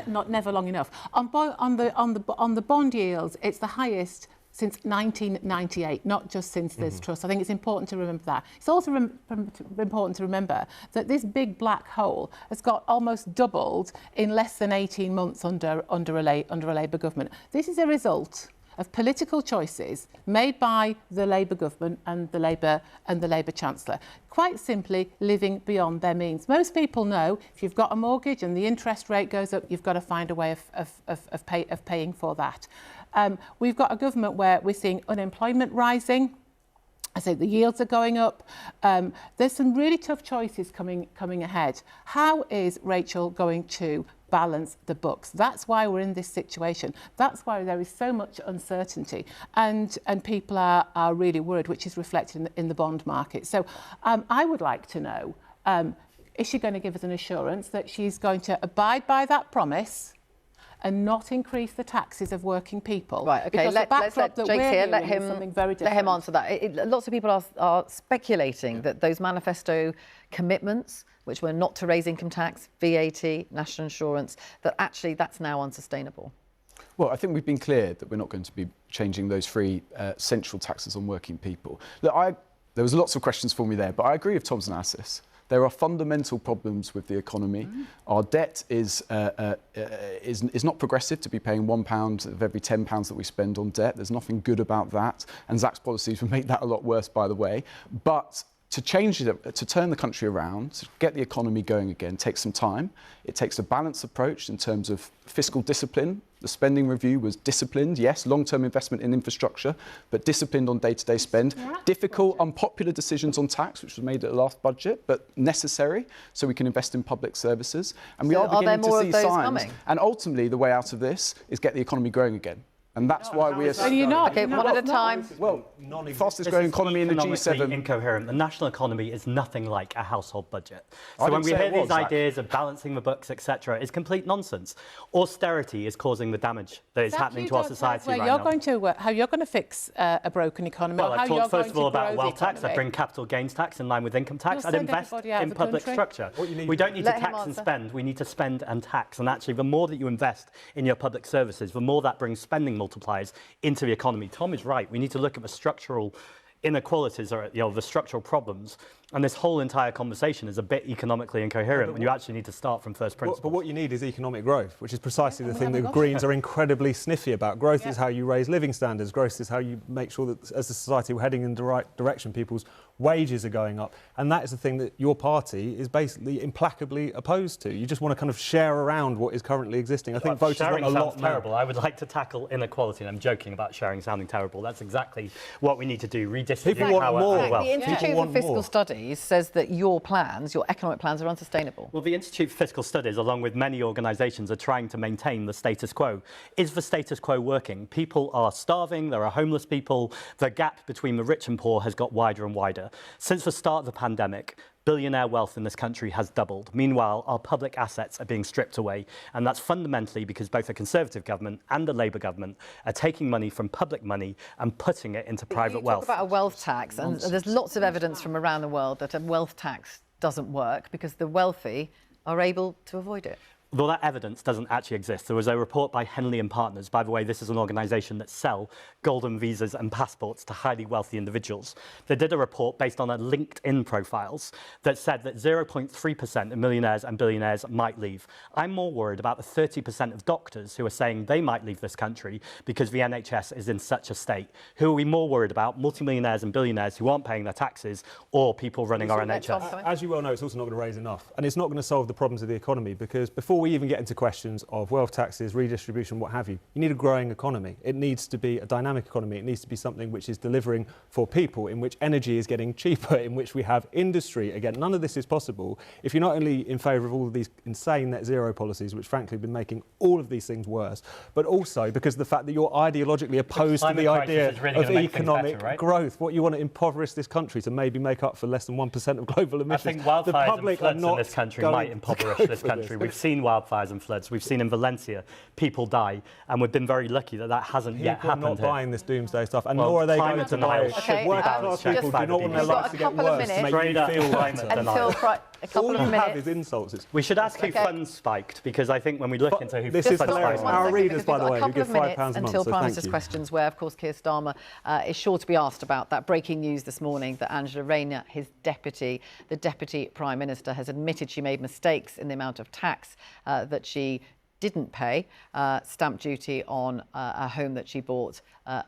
Speaker 6: Not never long enough. On the bond yields, it's the highest since 1998, not just since Liz Truss. I think it's important to remember that. It's also important to remember that this big black hole has got almost doubled in less than 18 months under a Labour government. This is a result of political choices made by the Labour government and the Labour Chancellor, quite simply living beyond their means. Most people know if you've got a mortgage and the interest rate goes up, you've got to find a way of paying for that. We've got a government where we're seeing unemployment rising. I say the yields are going up. There's some really tough choices coming ahead. How is Rachel going to balance the books? That's why we're in this situation. That's why there is so much uncertainty, and people are really worried, which is reflected in the bond market. So I would like to know, is she going to give us an assurance that she's going to abide by that promise and not increase the taxes of working people?
Speaker 2: Right, OK, let's let Jake here, let him answer that. Lots of people are speculating that those manifesto commitments, which were not to raise income tax, VAT, national insurance, that actually that's now unsustainable.
Speaker 5: Well, I think we've been clear that we're not going to be changing those three central taxes on working people. Look, there was lots of questions for me there, but I agree with Tom's analysis. There are fundamental problems with the economy. Our debt is not progressive to be paying £1 of every £10 that we spend on debt. There's nothing good about that. And Zach's policies would make that a lot worse, by the way. But to change it, to turn the country around, to get the economy going again, takes some time. It takes a balanced approach in terms of fiscal discipline. The spending review was disciplined, yes, long-term investment in infrastructure, but disciplined on day-to-day spend. Difficult, unpopular decisions on tax, which was made at the last budget, but necessary so we can invest in public services. And we are beginning to see signs. And ultimately, the way out of this is get the economy growing again. And that's why we are...
Speaker 2: And you're not. OK, one at a time.
Speaker 5: Well, fastest growing economy in the G7.
Speaker 4: Incoherent. The national economy is nothing like a household budget. So when we hear these ideas of balancing the books, etc., it's complete nonsense. Austerity is causing the damage that is happening to our society right now.
Speaker 6: How you're going to fix a broken economy?
Speaker 4: Well, I've talked first of all about wealth tax. I'd bring capital gains tax in line with income tax. I'd invest in public structure. We don't need to tax and spend. We need to spend and tax. And actually, the more that you invest in your public services, the more that brings spending multipliers into the economy. Tom is right. We need to look at the structural inequalities or the structural problems. And this whole entire conversation is a bit economically incoherent when you actually need to start from first principles.
Speaker 7: But what you need is economic growth, which is precisely the thing that the Greens are incredibly sniffy about. Growth is how you raise living standards. Growth is how you make sure that as a society we're heading in the right direction. People's wages are going up. And that is the thing that your party is basically implacably opposed to. You just want to kind of share around what is currently existing. I think voters want a lot more.
Speaker 4: Terrible. I would like to tackle inequality, and I'm joking about sharing sounding terrible. That's exactly what we need to do. Redistribute
Speaker 7: power. People want more.
Speaker 2: The Institute for Fiscal Studies says that your economic plans are unsustainable.
Speaker 4: Well, the Institute for Fiscal Studies, along with many organisations, are trying to maintain the status quo. Is the status quo working? People are starving, there are homeless people, the gap between the rich and poor has got wider and wider. Since the start of the pandemic, billionaire wealth in this country has doubled. Meanwhile, our public assets are being stripped away. And that's fundamentally because both a Conservative government and a Labour government are taking money from public money and putting it into private wealth.
Speaker 2: Talk about a wealth tax, and there's lots of evidence from around the world that a wealth tax doesn't work because the wealthy are able to avoid it.
Speaker 4: Well, that evidence doesn't actually exist. There was a report by Henley and Partners. By the way, this is an organisation that sell golden visas and passports to highly wealthy individuals. They did a report based on their LinkedIn profiles that said that 0.3% of millionaires and billionaires might leave. I'm more worried about the 30% of doctors who are saying they might leave this country because the NHS is in such a state. Who are we more worried about? Multimillionaires and billionaires who aren't paying their taxes, or people running our NHS?
Speaker 7: As you well know, it's also not going to raise enough. And it's not going to solve the problems of the economy, because before we even get into questions of wealth taxes, redistribution, what have you, you need a growing economy. It needs to be a dynamic economy. It needs to be something which is delivering for people, in which energy is getting cheaper, in which we have industry. Again, none of this is possible if you're not only in favour of all of these insane net zero policies, which frankly have been making all of these things worse, but also because of the fact that you're ideologically opposed to the idea of economic growth. What you want to impoverish this country to maybe make up for less than 1% of global emissions.
Speaker 4: I think wildfires and floods in this country might impoverish this country. We've seen wildfires and floods. We've seen in Valencia people die, and we've been very lucky that that hasn't yet happened.
Speaker 7: People are not buying this doomsday stuff, and nor are they going to buy it. Working-class people do not want their lives to get worse to make you feel better.
Speaker 2: All you
Speaker 7: have is insults.
Speaker 4: We should ask who funds spiked, because I think when we look into who
Speaker 7: this is hilarious. Our readers, by the way, who give £5 a month,
Speaker 2: until Prime Minister's questions, where, of course, Keir Starmer is sure to be asked about that breaking news this morning that Angela Rayner, his deputy, the Deputy Prime Minister, has admitted she made mistakes in the amount of tax that she didn't pay stamp duty on a home that she bought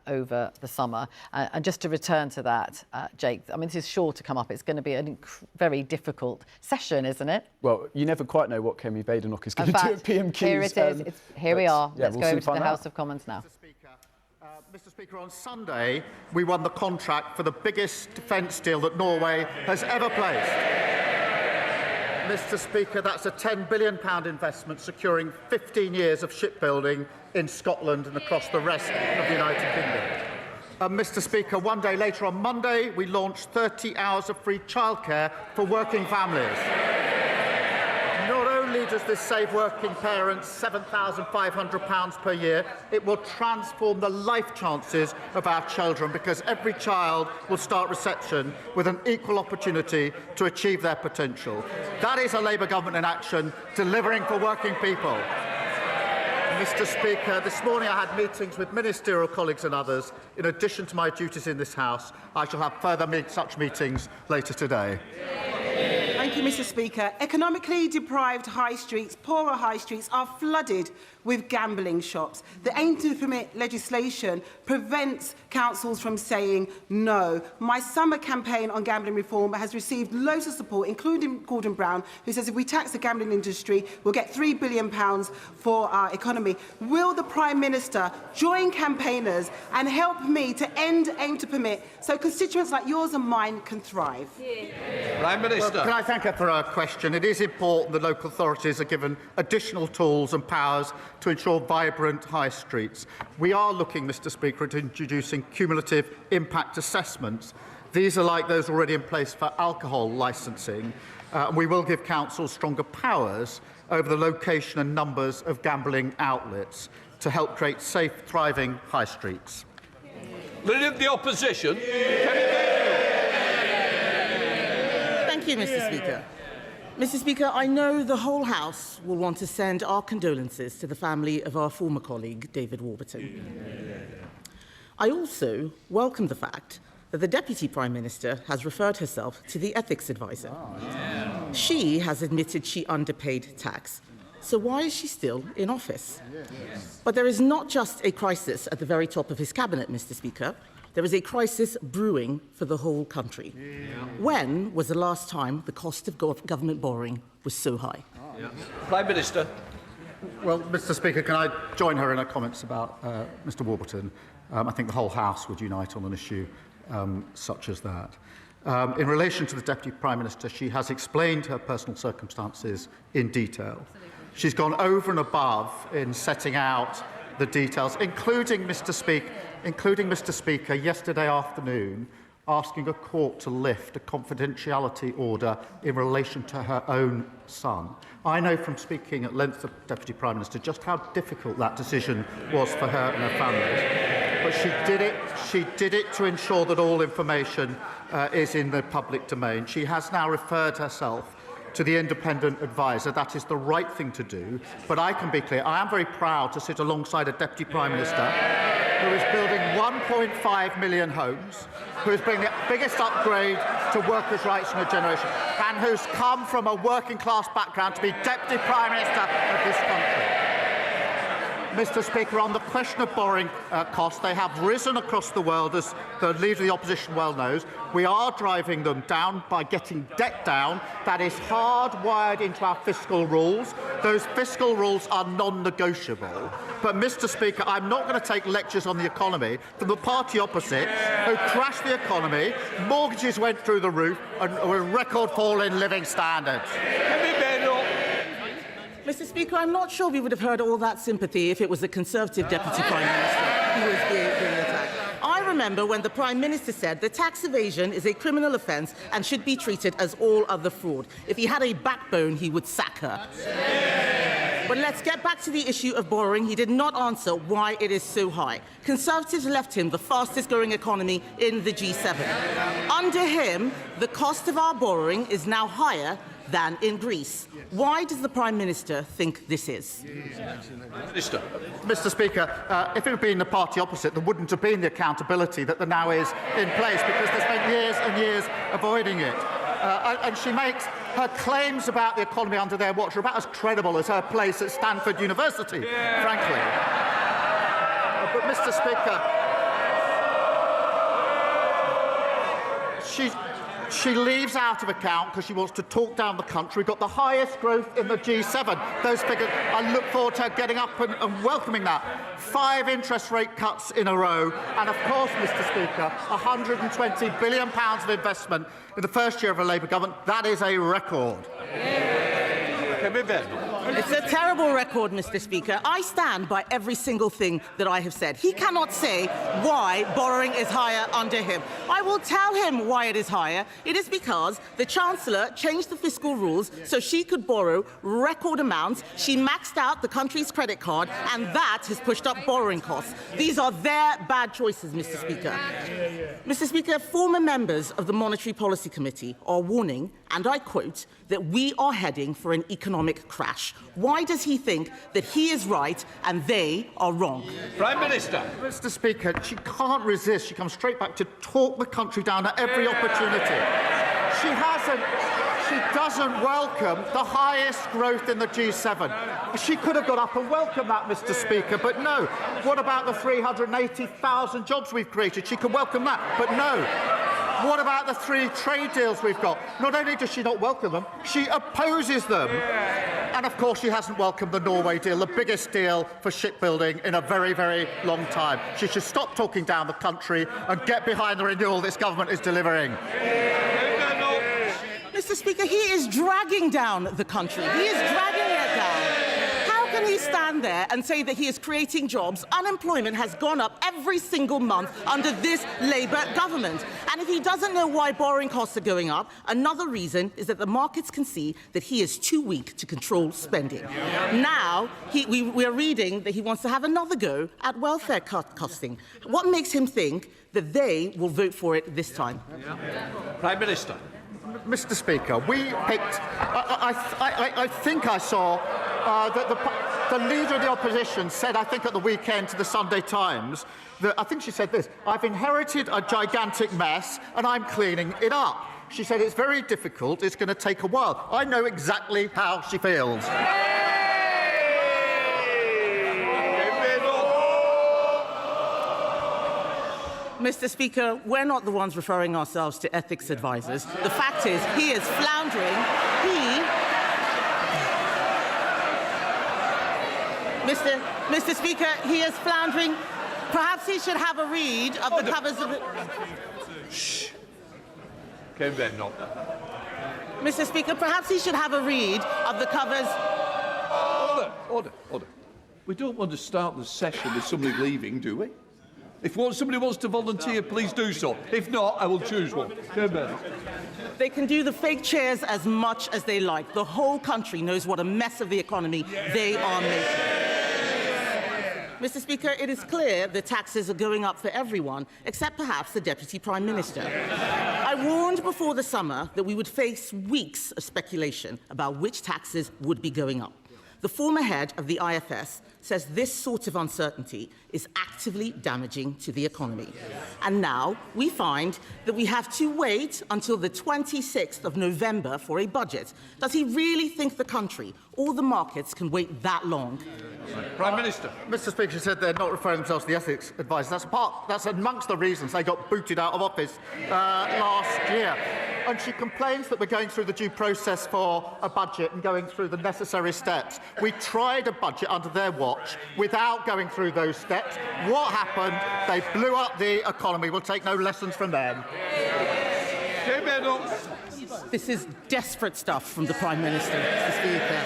Speaker 2: over the summer. And just to return to that, Jake, I mean, this is sure to come up. It's going to be a very difficult session, isn't it?
Speaker 5: Well, you never quite know what Kemi Badenoch is going to do at PMQs.
Speaker 2: Here it is. Here we are.
Speaker 5: Yeah,
Speaker 2: Let's go over to the House of Commons now.
Speaker 12: Mr. Speaker, on Sunday, we won the contract for the biggest defence deal that Norway has ever placed. Mr. Speaker, that's a £10 billion investment securing 15 years of shipbuilding in Scotland and across the rest of the United Kingdom. Mr. Speaker, one day later on Monday, we launched 30 hours of free childcare for working families. Not only does this save working parents £7,500 per year, it will transform the life chances of our children, because every child will start reception with an equal opportunity to achieve their potential. That is a Labour government in action, delivering for working people. Mr. Speaker, this morning I had meetings with ministerial colleagues and others. In addition to my duties in this House, I shall have further such meetings later today.
Speaker 13: Thank you, Mr. Speaker. Economically deprived high streets, poorer high streets, are flooded with gambling shops. The aim to permit legislation prevents councils from saying no. My summer campaign on gambling reform has received loads of support, including Gordon Brown, who says if we tax the gambling industry, we'll get £3 billion for our economy. Will the Prime Minister join campaigners and help me to end aim to permit so constituents like yours and mine can thrive?
Speaker 12: Prime Minister. Well, can I thank her for her question? It is important that local authorities are given additional tools and powers to ensure vibrant high streets. We are looking, Mr. Speaker, at introducing cumulative impact assessments. These are like those already in place for alcohol licensing. We will give councils stronger powers over the location and numbers of gambling outlets to help create safe, thriving high streets.
Speaker 14: Leader of the Opposition.
Speaker 15: Thank you, Mr. Speaker. Mr. Speaker, I know the whole House will want to send our condolences to the family of our former colleague, David Warburton. I also welcome the fact that the Deputy Prime Minister has referred herself to the ethics advisor. She has admitted she underpaid tax. So why is she still in office? But there is not just a crisis at the very top of his cabinet, Mr. Speaker. There is a crisis brewing for the whole country. When was the last time the cost of government borrowing was so high?
Speaker 14: Prime Minister.
Speaker 12: Well, Mr. Speaker, can I join her in her comments about Mr. Warburton? I think the whole House would unite on an issue such as that. In relation to the Deputy Prime Minister, she has explained her personal circumstances in detail. She's gone over and above in setting out the details, including, Mr. Speaker, yesterday afternoon, asking a court to lift a confidentiality order in relation to her own son. I know from speaking at length with the Deputy Prime Minister just how difficult that decision was for her and her family. But she did it to ensure that all information is in the public domain. She has now referred herself to the independent adviser. That is the right thing to do. But I can be clear, I am very proud to sit alongside a Deputy Prime Minister who is building 1.5 million homes, who is bringing the biggest upgrade to workers' rights in a generation, and who's come from a working-class background to be Deputy Prime Minister of this country. Mr. Speaker, on the question of borrowing costs, they have risen across the world, as the Leader of the Opposition well knows. We are driving them down by getting debt down. That is hardwired into our fiscal rules. Those fiscal rules are non-negotiable. But, Mr. Speaker, I'm not going to take lectures on the economy from the party opposite, who crashed the economy, mortgages went through the roof, and a record fall in living standards.
Speaker 15: Mr. Speaker, I'm not sure we would have heard all that sympathy if it was the Conservative Deputy Prime Minister who was being attacked. I remember when the Prime Minister said that tax evasion is a criminal offence and should be treated as all other fraud. If he had a backbone, he would sack her. But let's get back to the issue of borrowing. He did not answer why it is so high. Conservatives left him the fastest-growing economy in the G7. Under him, the cost of our borrowing is now higher than in Greece. Why does the Prime Minister think this is?
Speaker 12: Minister. Mr. Speaker, if it had been the party opposite, there wouldn't have been the accountability that there now is in place, because they spent years and years avoiding it. And she makes her claims about the economy under their watch are about as credible as her place at Stanford University, frankly. But, Mr. Speaker, she leaves out of account because she wants to talk down the country. We've got the highest growth in the G7. Those figures, I look forward to her getting up and welcoming that. 5 interest rate cuts in a row. And of course, Mr. Speaker, £120 billion of investment in the first year of a Labour government. That is a record.
Speaker 15: It's a terrible record, Mr. Speaker. I stand by every single thing that I have said. He cannot say why borrowing is higher under him. I will tell him why it is higher. It is because the Chancellor changed the fiscal rules so she could borrow record amounts. She maxed out the country's credit card, and that has pushed up borrowing costs. These are their bad choices, Mr. Speaker. Mr. Speaker, former members of the Monetary Policy Committee are warning, and I quote, that we are heading for an economic crash. Why does he think that he is right and they are wrong?
Speaker 14: Prime Minister.
Speaker 12: Mr. Speaker, she can't resist. She comes straight back to talk the country down at every opportunity. She doesn't welcome the highest growth in the G7. She could have got up and welcomed that, Mr. Speaker, but no. What about the 380,000 jobs we've created? She could welcome that, but no. What about the 3 trade deals we've got? Not only does she not welcome them, she opposes them. And of course, she hasn't welcomed the Norway deal, the biggest deal for shipbuilding in a very, very long time. She should stop talking down the country and get behind the renewal this government is delivering.
Speaker 15: Mr. Speaker, he is dragging down the country. He is dragging it down. How can he stand there and say that he is creating jobs? Unemployment has gone up every single month under this Labour government. And if he doesn't know why borrowing costs are going up, another reason is that the markets can see that he is too weak to control spending. Now, we are reading that he wants to have another go at welfare costing. What makes him think that they will vote for it this time?
Speaker 14: Prime Minister.
Speaker 12: Mr. Speaker, we picked. I think I saw that the Leader of the Opposition said, I think at the weekend to the Sunday Times, that I think she said this: "I've inherited a gigantic mess and I'm cleaning it up." She said it's very difficult. It's going to take a while. I know exactly how she feels.
Speaker 15: Mr. Speaker, we're not the ones referring ourselves to ethics advisors. The fact is, he is floundering. Mr. Speaker, he is floundering. Perhaps he should have a read of the covers of the...
Speaker 14: Shh.
Speaker 15: Mr. Speaker, perhaps he should have a read of the covers...
Speaker 14: Order. We don't want to start the session with somebody leaving, do we? If somebody wants to volunteer, please do so. If not, I will choose one.
Speaker 15: They can do the fake chairs as much as they like. The whole country knows what a mess of the economy they are making. Mr. Speaker, it is clear that taxes are going up for everyone, except perhaps the Deputy Prime Minister. I warned before the summer that we would face weeks of speculation about which taxes would be going up. The former head of the IFS says this sort of uncertainty is actively damaging to the economy. And now we find that we have to wait until the 26th of November for a budget. Does he really think the country or the markets can wait that long?
Speaker 14: Prime Minister.
Speaker 12: Mr. Speaker said they're not referring themselves to the ethics advisor. That's amongst the reasons they got booted out of office last year. And she complains that we're going through the due process for a budget and going through the necessary steps. We tried a budget under their watch without going through those steps. What happened? They blew up the economy. We'll take no lessons from them.
Speaker 15: This is desperate stuff from the Prime Minister, Mr. Speaker.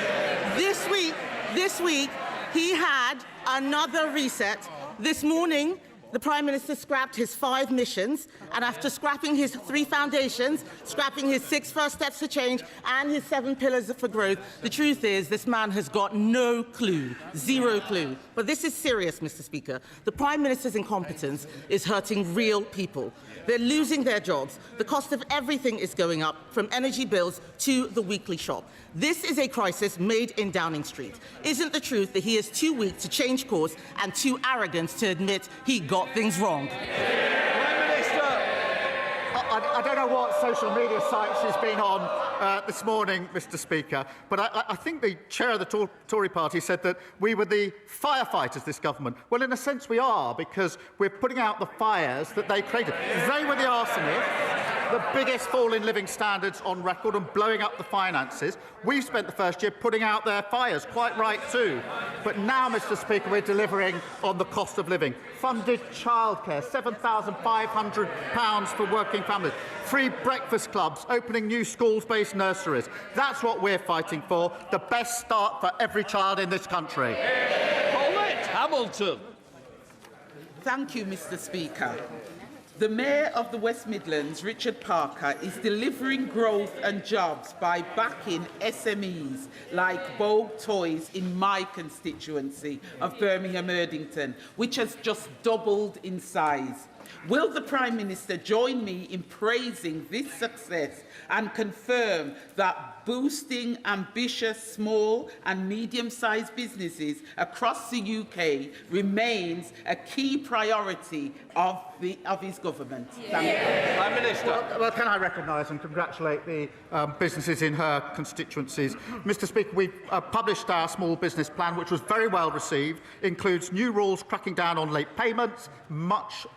Speaker 15: This week, he had another reset. This morning, the Prime Minister scrapped his 5 missions, and after scrapping his 3 foundations, scrapping his 6 first steps for change, and his 7 pillars for growth, the truth is this man has got no clue, 0 clue. But this is serious, Mr. Speaker. The Prime Minister's incompetence is hurting real people. They're losing their jobs. The cost of everything is going up, from energy bills to the weekly shop. This is a crisis made in Downing Street. Isn't the truth that he is too weak to change course and too arrogant to admit he got things wrong?
Speaker 14: Prime Minister.
Speaker 12: I don't know what social media site she's been on this morning, Mr. Speaker, but I think the chair of the Tory party said that we were the firefighters, this government. Well, in a sense we are, because we're putting out the fires that they created. They were the arsonists, the biggest fall in living standards on record and blowing up the finances. We've spent the first year putting out their fires, quite right too. But now, Mr. Speaker, we're delivering on the cost of living. Funded childcare, £7,500 for working families. Free breakfast clubs, opening new schools-based nurseries. That's what we're fighting for, the best start for every child in this country.
Speaker 14: Paulette Hamilton.
Speaker 16: Thank you, Mr. Speaker. The Mayor of the West Midlands, Richard Parker, is delivering growth and jobs by backing SMEs like Bogue Toys in my constituency of Birmingham Erdington, which has just doubled in size. Will the Prime Minister join me in praising this success and confirm that boosting ambitious small and medium-sized businesses across the UK remains a key priority of his government? Thank you.
Speaker 14: Prime Minister.
Speaker 12: Well, can I recognise and congratulate the businesses in her constituencies? Mr. Speaker, we've published our small business plan, which was very well received, includes new rules cracking down on late payments, much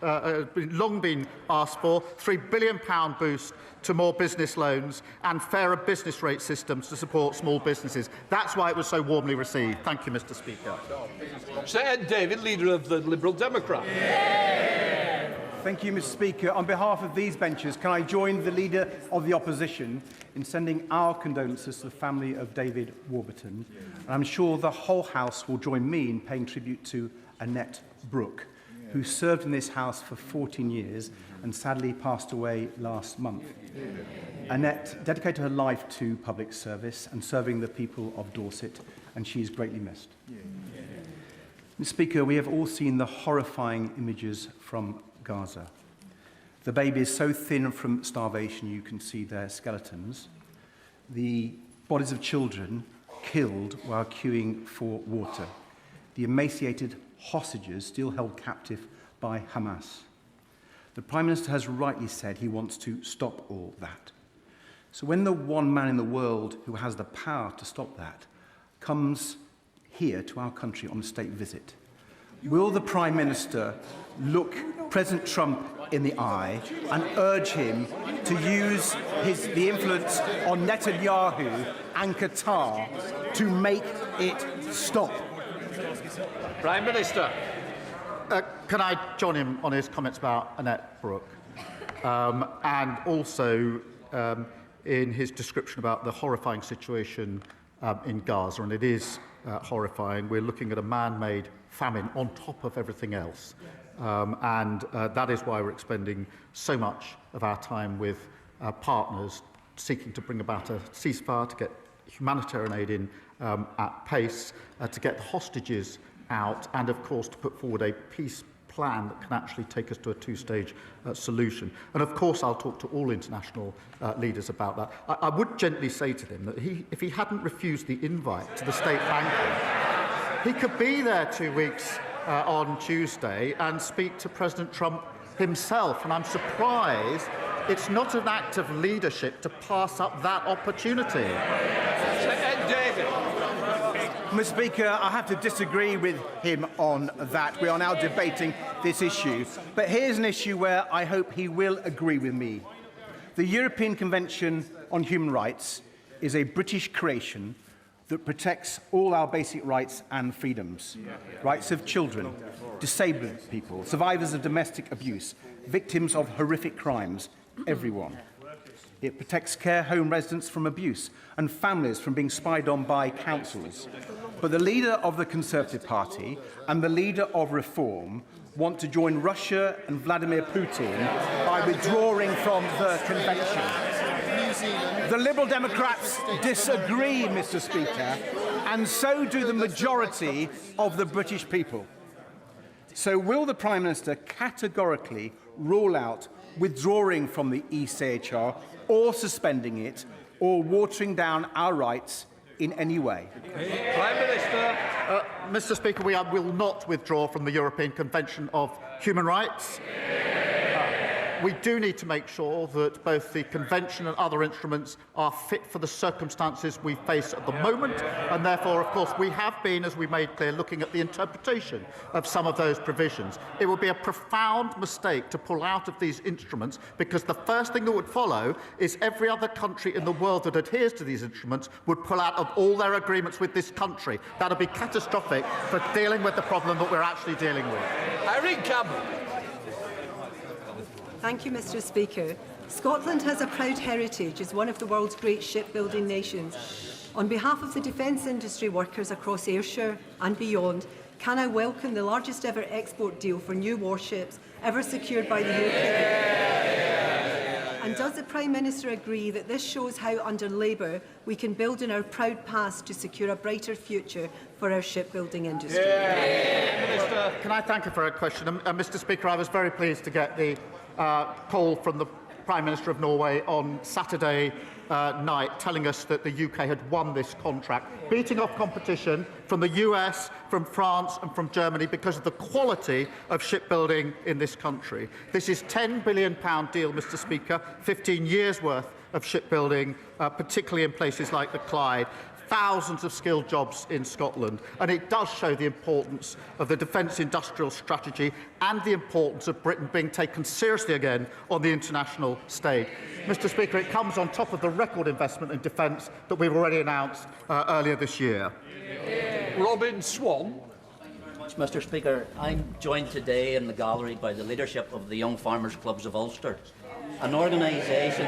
Speaker 12: long been asked for, £3 billion boost to more business loans and fairer business rate systems to support small businesses. That's why it was so warmly received. Thank you, Mr. Speaker.
Speaker 14: Sir Ed David, Leader of the Liberal Democrats.
Speaker 17: Thank you, Mr. Speaker. On behalf of these benches, can I join the Leader of the Opposition in sending our condolences to the family of David Warburton? And I'm sure the whole House will join me in paying tribute to Annette Brooke, who served in this House for 14 years and sadly passed away last month. Annette dedicated her life to public service and serving the people of Dorset, and she is greatly missed. Mr. Speaker, we have all seen the horrifying images from Gaza. The baby is so thin from starvation you can see their skeletons. The bodies of children killed while queuing for water. The emaciated hostages still held captive by Hamas. The Prime Minister has rightly said he wants to stop all that. So when the one man in the world who has the power to stop that comes here to our country on a state visit, will the Prime Minister look President Trump in the eye and urge him to use the influence on Netanyahu and Qatar to make it stop?
Speaker 14: Prime Minister.
Speaker 12: Can I join him on his comments about Annette Brooke? And also in his description about the horrifying situation in Gaza. And it is horrifying. We're looking at a man-made famine on top of everything else. That is why we're expending so much of our time with partners seeking to bring about a ceasefire, to get humanitarian aid in at pace, to get the hostages out, and of course to put forward a peace plan that can actually take us to a two-stage solution. And of course I'll talk to all international leaders about that. I would gently say to them that if he hadn't refused the invite to the state banquet, he could be there 2 weeks on Tuesday and speak to President Trump himself. And I'm surprised it's not an act of leadership to pass up that opportunity.
Speaker 17: Mr. Speaker, I have to disagree with him on that. We are now debating this issue. But here's an issue where I hope he will agree with me. The European Convention on Human Rights is a British creation that protects all our basic rights and freedoms. Rights of children, disabled people, survivors of domestic abuse, victims of horrific crimes, everyone. It protects care home residents from abuse and families from being spied on by councils. But the leader of the Conservative Party and the leader of Reform want to join Russia and Vladimir Putin by withdrawing from the convention. The Liberal Democrats disagree, Mr. Speaker, and so do the majority of the British people. So will the Prime Minister categorically rule out withdrawing from the ECHR or suspending it or watering down our rights in any way?
Speaker 12: Prime Minister. Mr. Speaker, we will not withdraw from the European Convention of Human Rights. We do need to make sure that both the Convention and other instruments are fit for the circumstances we face at the moment, and therefore, of course, we have been, as we made clear, looking at the interpretation of some of those provisions. It would be a profound mistake to pull out of these instruments, because the first thing that would follow is every other country in the world that adheres to these instruments would pull out of all their agreements with this country. That would be catastrophic for dealing with the problem that we're actually dealing with.
Speaker 14: Irene Campbell.
Speaker 18: Thank you, Mr. Speaker. Scotland has a proud heritage as one of the world's great shipbuilding nations. On behalf of the defence industry workers across Ayrshire and beyond, can I welcome the largest ever export deal for new warships ever secured by the UK? And does the Prime Minister agree that this shows how, under Labour, we can build on our proud past to secure a brighter future for our shipbuilding industry?
Speaker 12: Can I thank you for her question? Mr. Speaker, I was very pleased to get the call from the Prime Minister of Norway on Saturday night telling us that the UK had won this contract, beating off competition from the US, from France and from Germany because of the quality of shipbuilding in this country. This is a £10 billion deal, Mr. Speaker, 15 years' worth of shipbuilding, particularly in places like the Clyde. Thousands of skilled jobs in Scotland, and it does show the importance of the defence industrial strategy and the importance of Britain being taken seriously again on the international stage. Mr. Speaker, it comes on top of the record investment in defence that we've already announced earlier this year.
Speaker 14: Robin Swan.
Speaker 19: Mr. Speaker, I'm joined today in the gallery by the leadership of the Young Farmers Clubs of Ulster, an organisation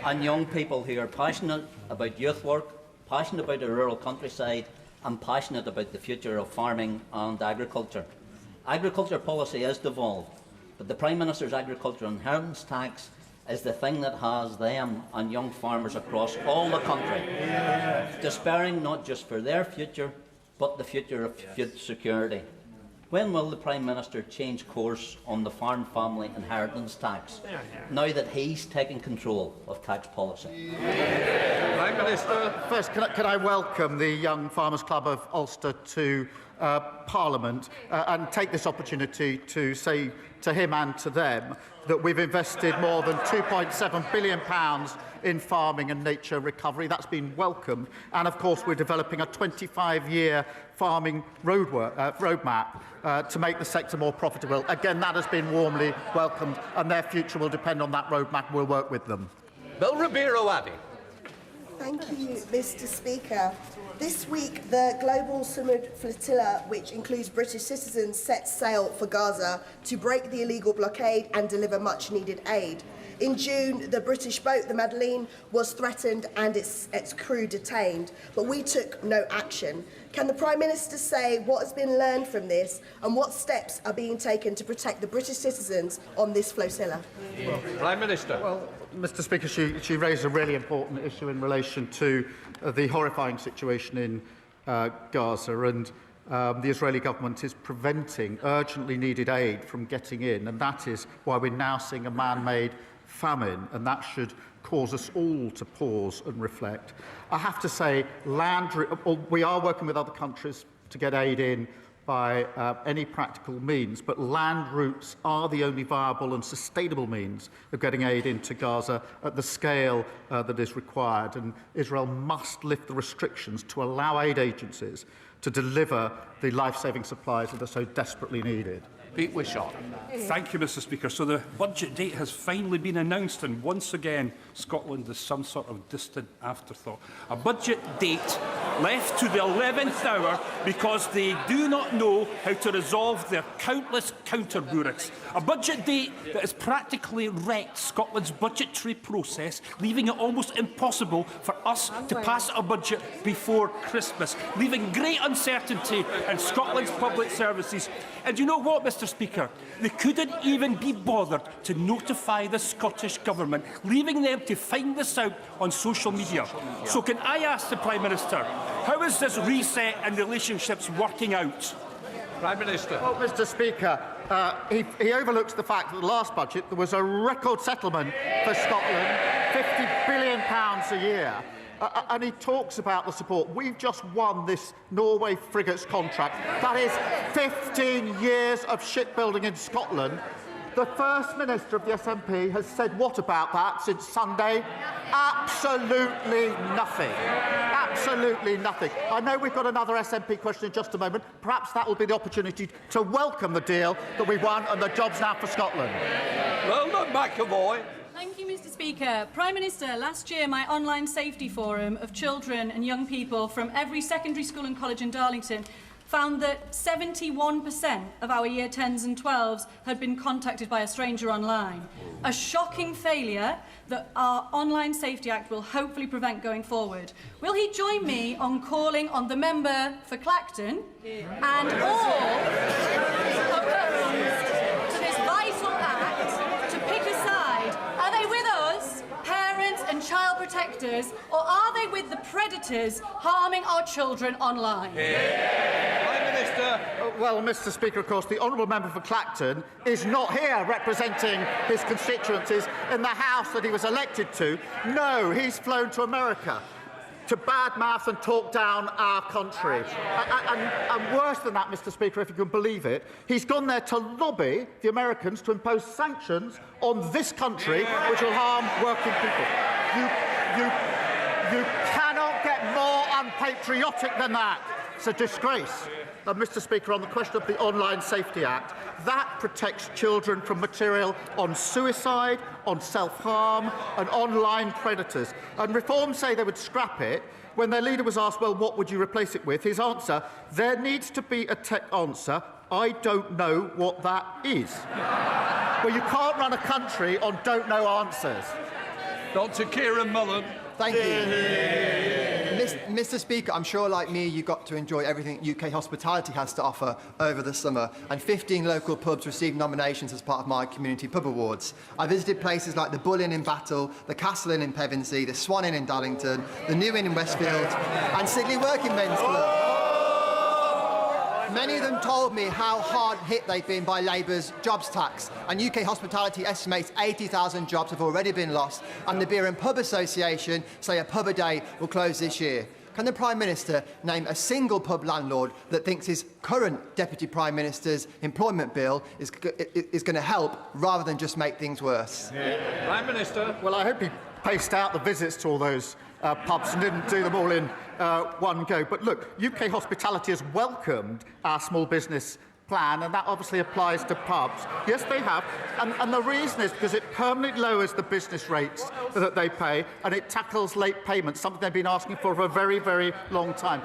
Speaker 19: and young people who are passionate about youth work, passionate about the rural countryside and passionate about the future of farming and agriculture. Agriculture policy is devolved, but the Prime Minister's agriculture inheritance tax is the thing that has them and young farmers across all the country despairing not just for their future, but the future of food security. When will the Prime Minister change course on the farm family inheritance tax, now that he's taking control of tax policy?
Speaker 12: Prime Minister. First, can I welcome the Young Farmers Club of Ulster to Parliament and take this opportunity to say to him and to them that we've invested more than £2.7 billion in farming and nature recovery. That's been welcomed. And of course, we're developing a 25-year farming roadmap to make the sector more profitable. Again, that has been warmly welcomed, and their future will depend on that roadmap. We'll work with them.
Speaker 14: Bill Ribeiro Abbey.
Speaker 20: Thank you, Mr. Speaker. This week, the Global Sumud Flotilla, which includes British citizens, set sail for Gaza to break the illegal blockade and deliver much-needed aid. In June, the British boat, the Madeleine, was threatened and its crew detained, but we took no action. Can the Prime Minister say what has been learned from this and what steps are being taken to protect the British citizens on this flotilla?
Speaker 14: Prime Minister.
Speaker 12: Well, Mr. Speaker, she raised a really important issue in relation to the horrifying situation in Gaza, and the Israeli government is preventing urgently needed aid from getting in, and that is why we're now seeing a man-made famine, and that should cause us all to pause and reflect. I have to say, we are working with other countries to get aid in by any practical means, but land routes are the only viable and sustainable means of getting aid into Gaza at the scale that is required, and Israel must lift the restrictions to allow aid agencies to deliver the life-saving supplies that are so desperately needed.
Speaker 14: Pete Wishart.
Speaker 21: Thank you, Mr. Speaker. So the budget date has finally been announced, and once again, Scotland is some sort of distant afterthought. A budget date left to the 11th hour because they do not know how to resolve their countless counter-bureaucrats. A budget date that has practically wrecked Scotland's budgetary process, leaving it almost impossible for us to pass a budget before Christmas, leaving great uncertainty in Scotland's public services. And you know what, Mr. Speaker? They couldn't even be bothered to notify the Scottish Government, leaving them to find this out on social media. So can I ask the Prime Minister, how is this reset in relationships working out?
Speaker 14: Prime Minister.
Speaker 12: Well, Mr. Speaker, he overlooks the fact that the last budget there was a record settlement for Scotland, £50 billion a year. And he talks about the support. We've just won this Norway frigates contract. That is 15 years of shipbuilding in Scotland. The First Minister of the SNP has said what about that since Sunday? Absolutely nothing. Absolutely nothing. I know we've got another SNP question in just a moment. Perhaps that will be the opportunity to welcome the deal that we won and the jobs now for Scotland.
Speaker 14: Well done, McAvoy.
Speaker 22: Thank you, Mr. Speaker. Prime Minister, last year my online safety forum of children and young people from every secondary school and college in Darlington found that 71% of our Year 10s and 12s had been contacted by a stranger online. A shocking failure that our Online Safety Act will hopefully prevent going forward. Will he join me on calling on the member for Clacton and all opposed to this vital act to pick a side? Are they with us, parents and child protectors, or are they with the predators harming our children online?
Speaker 14: Prime Minister.
Speaker 12: Well, Mr. Speaker, of course, the honourable member for Clacton is not here representing his constituencies in the House that he was elected to. No, he's flown to America to badmouth and talk down our country. And worse than that, Mr. Speaker, if you can believe it, he's gone there to lobby the Americans to impose sanctions on this country which will harm working people. You cannot get more unpatriotic than that. It's a disgrace. Mr. Speaker, on the question of the Online Safety Act, that protects children from material on suicide, on self-harm and online predators. And Reform say they would scrap it. When their leader was asked, well, what would you replace it with? His answer, there needs to be a tech answer. I don't know what that is. Well, you can't run a country on don't know answers.
Speaker 14: Dr. Kieran Mullen.
Speaker 23: Thank you. Mr. Speaker, I'm sure, like me, you got to enjoy everything UK hospitality has to offer over the summer, and 15 local pubs received nominations as part of my Community Pub Awards. I visited places like the Bull Inn in Battle, the Castle Inn in Pevensey, the Swan Inn in Darlington, the New Inn in Westfield, and Sidley Working Men's Club. Many of them told me how hard hit they've been by Labour's jobs tax, and UK Hospitality estimates 80,000 jobs have already been lost, and the Beer and Pub Association say a pub a day will close this year. Can the Prime Minister name a single pub landlord that thinks his current Deputy Prime Minister's employment bill is going to help rather than just make things worse?
Speaker 14: Prime Minister.
Speaker 12: Well, I hope he paced out the visits to all those pubs and didn't do them all in one go. But look, UK Hospitality has welcomed our small business plan, and that obviously applies to pubs. Yes, they have. And the reason is because it permanently lowers the business rates that they pay, and it tackles late payments, something they've been asking for a very, very long time.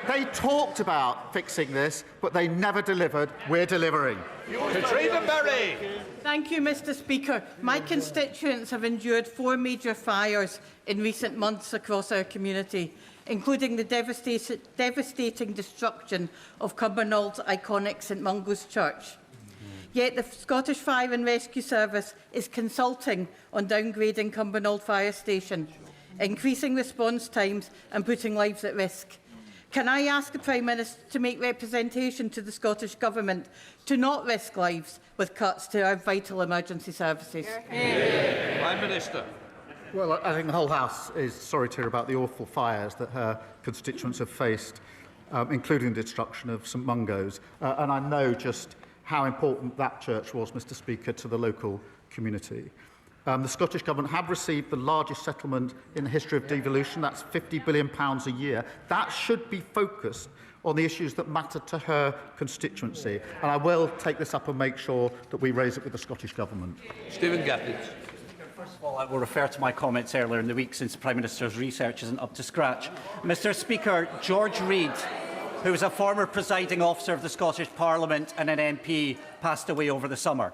Speaker 12: They talked about fixing this, but they never delivered. We're delivering.
Speaker 14: Katrina Berry.
Speaker 24: Thank you, Mr. Speaker. My constituents have endured 4 major fires in recent months across our community. including the devastating destruction of Cumbernault's iconic St Mungo's Church. Yet the Scottish Fire and Rescue Service is consulting on downgrading Cumbernauld Fire Station, increasing response times and putting lives at risk. Can I ask the Prime Minister to make representation to the Scottish Government to not risk lives with cuts to our vital emergency services?
Speaker 14: Prime Minister.
Speaker 12: Well, I think the whole House is sorry to hear about the awful fires that her constituents have faced, including the destruction of St Mungo's. And I know just how important that church was, Mr Speaker, to the local community. The Scottish Government have received the largest settlement in the history of devolution. That's £50 billion a year. That should be focused on the issues that matter to her constituency. And I will take this up and make sure that we raise it with the Scottish Government.
Speaker 14: Stephen Gaffney.
Speaker 1: First of all, I will refer to my comments earlier in the week since the Prime Minister's research isn't up to scratch. Mr Speaker, George Reid, who was a former presiding officer of the Scottish Parliament and an MP, passed away over the summer.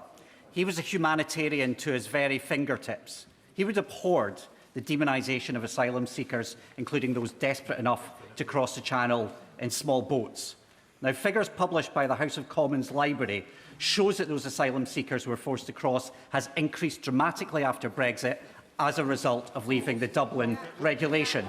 Speaker 1: He was a humanitarian to his very fingertips. He would abhorred the demonisation of asylum seekers, including those desperate enough to cross the Channel in small boats. Now, figures published by the House of Commons Library shows that those asylum seekers who were forced to cross has increased dramatically after Brexit as a result of leaving the Dublin regulation.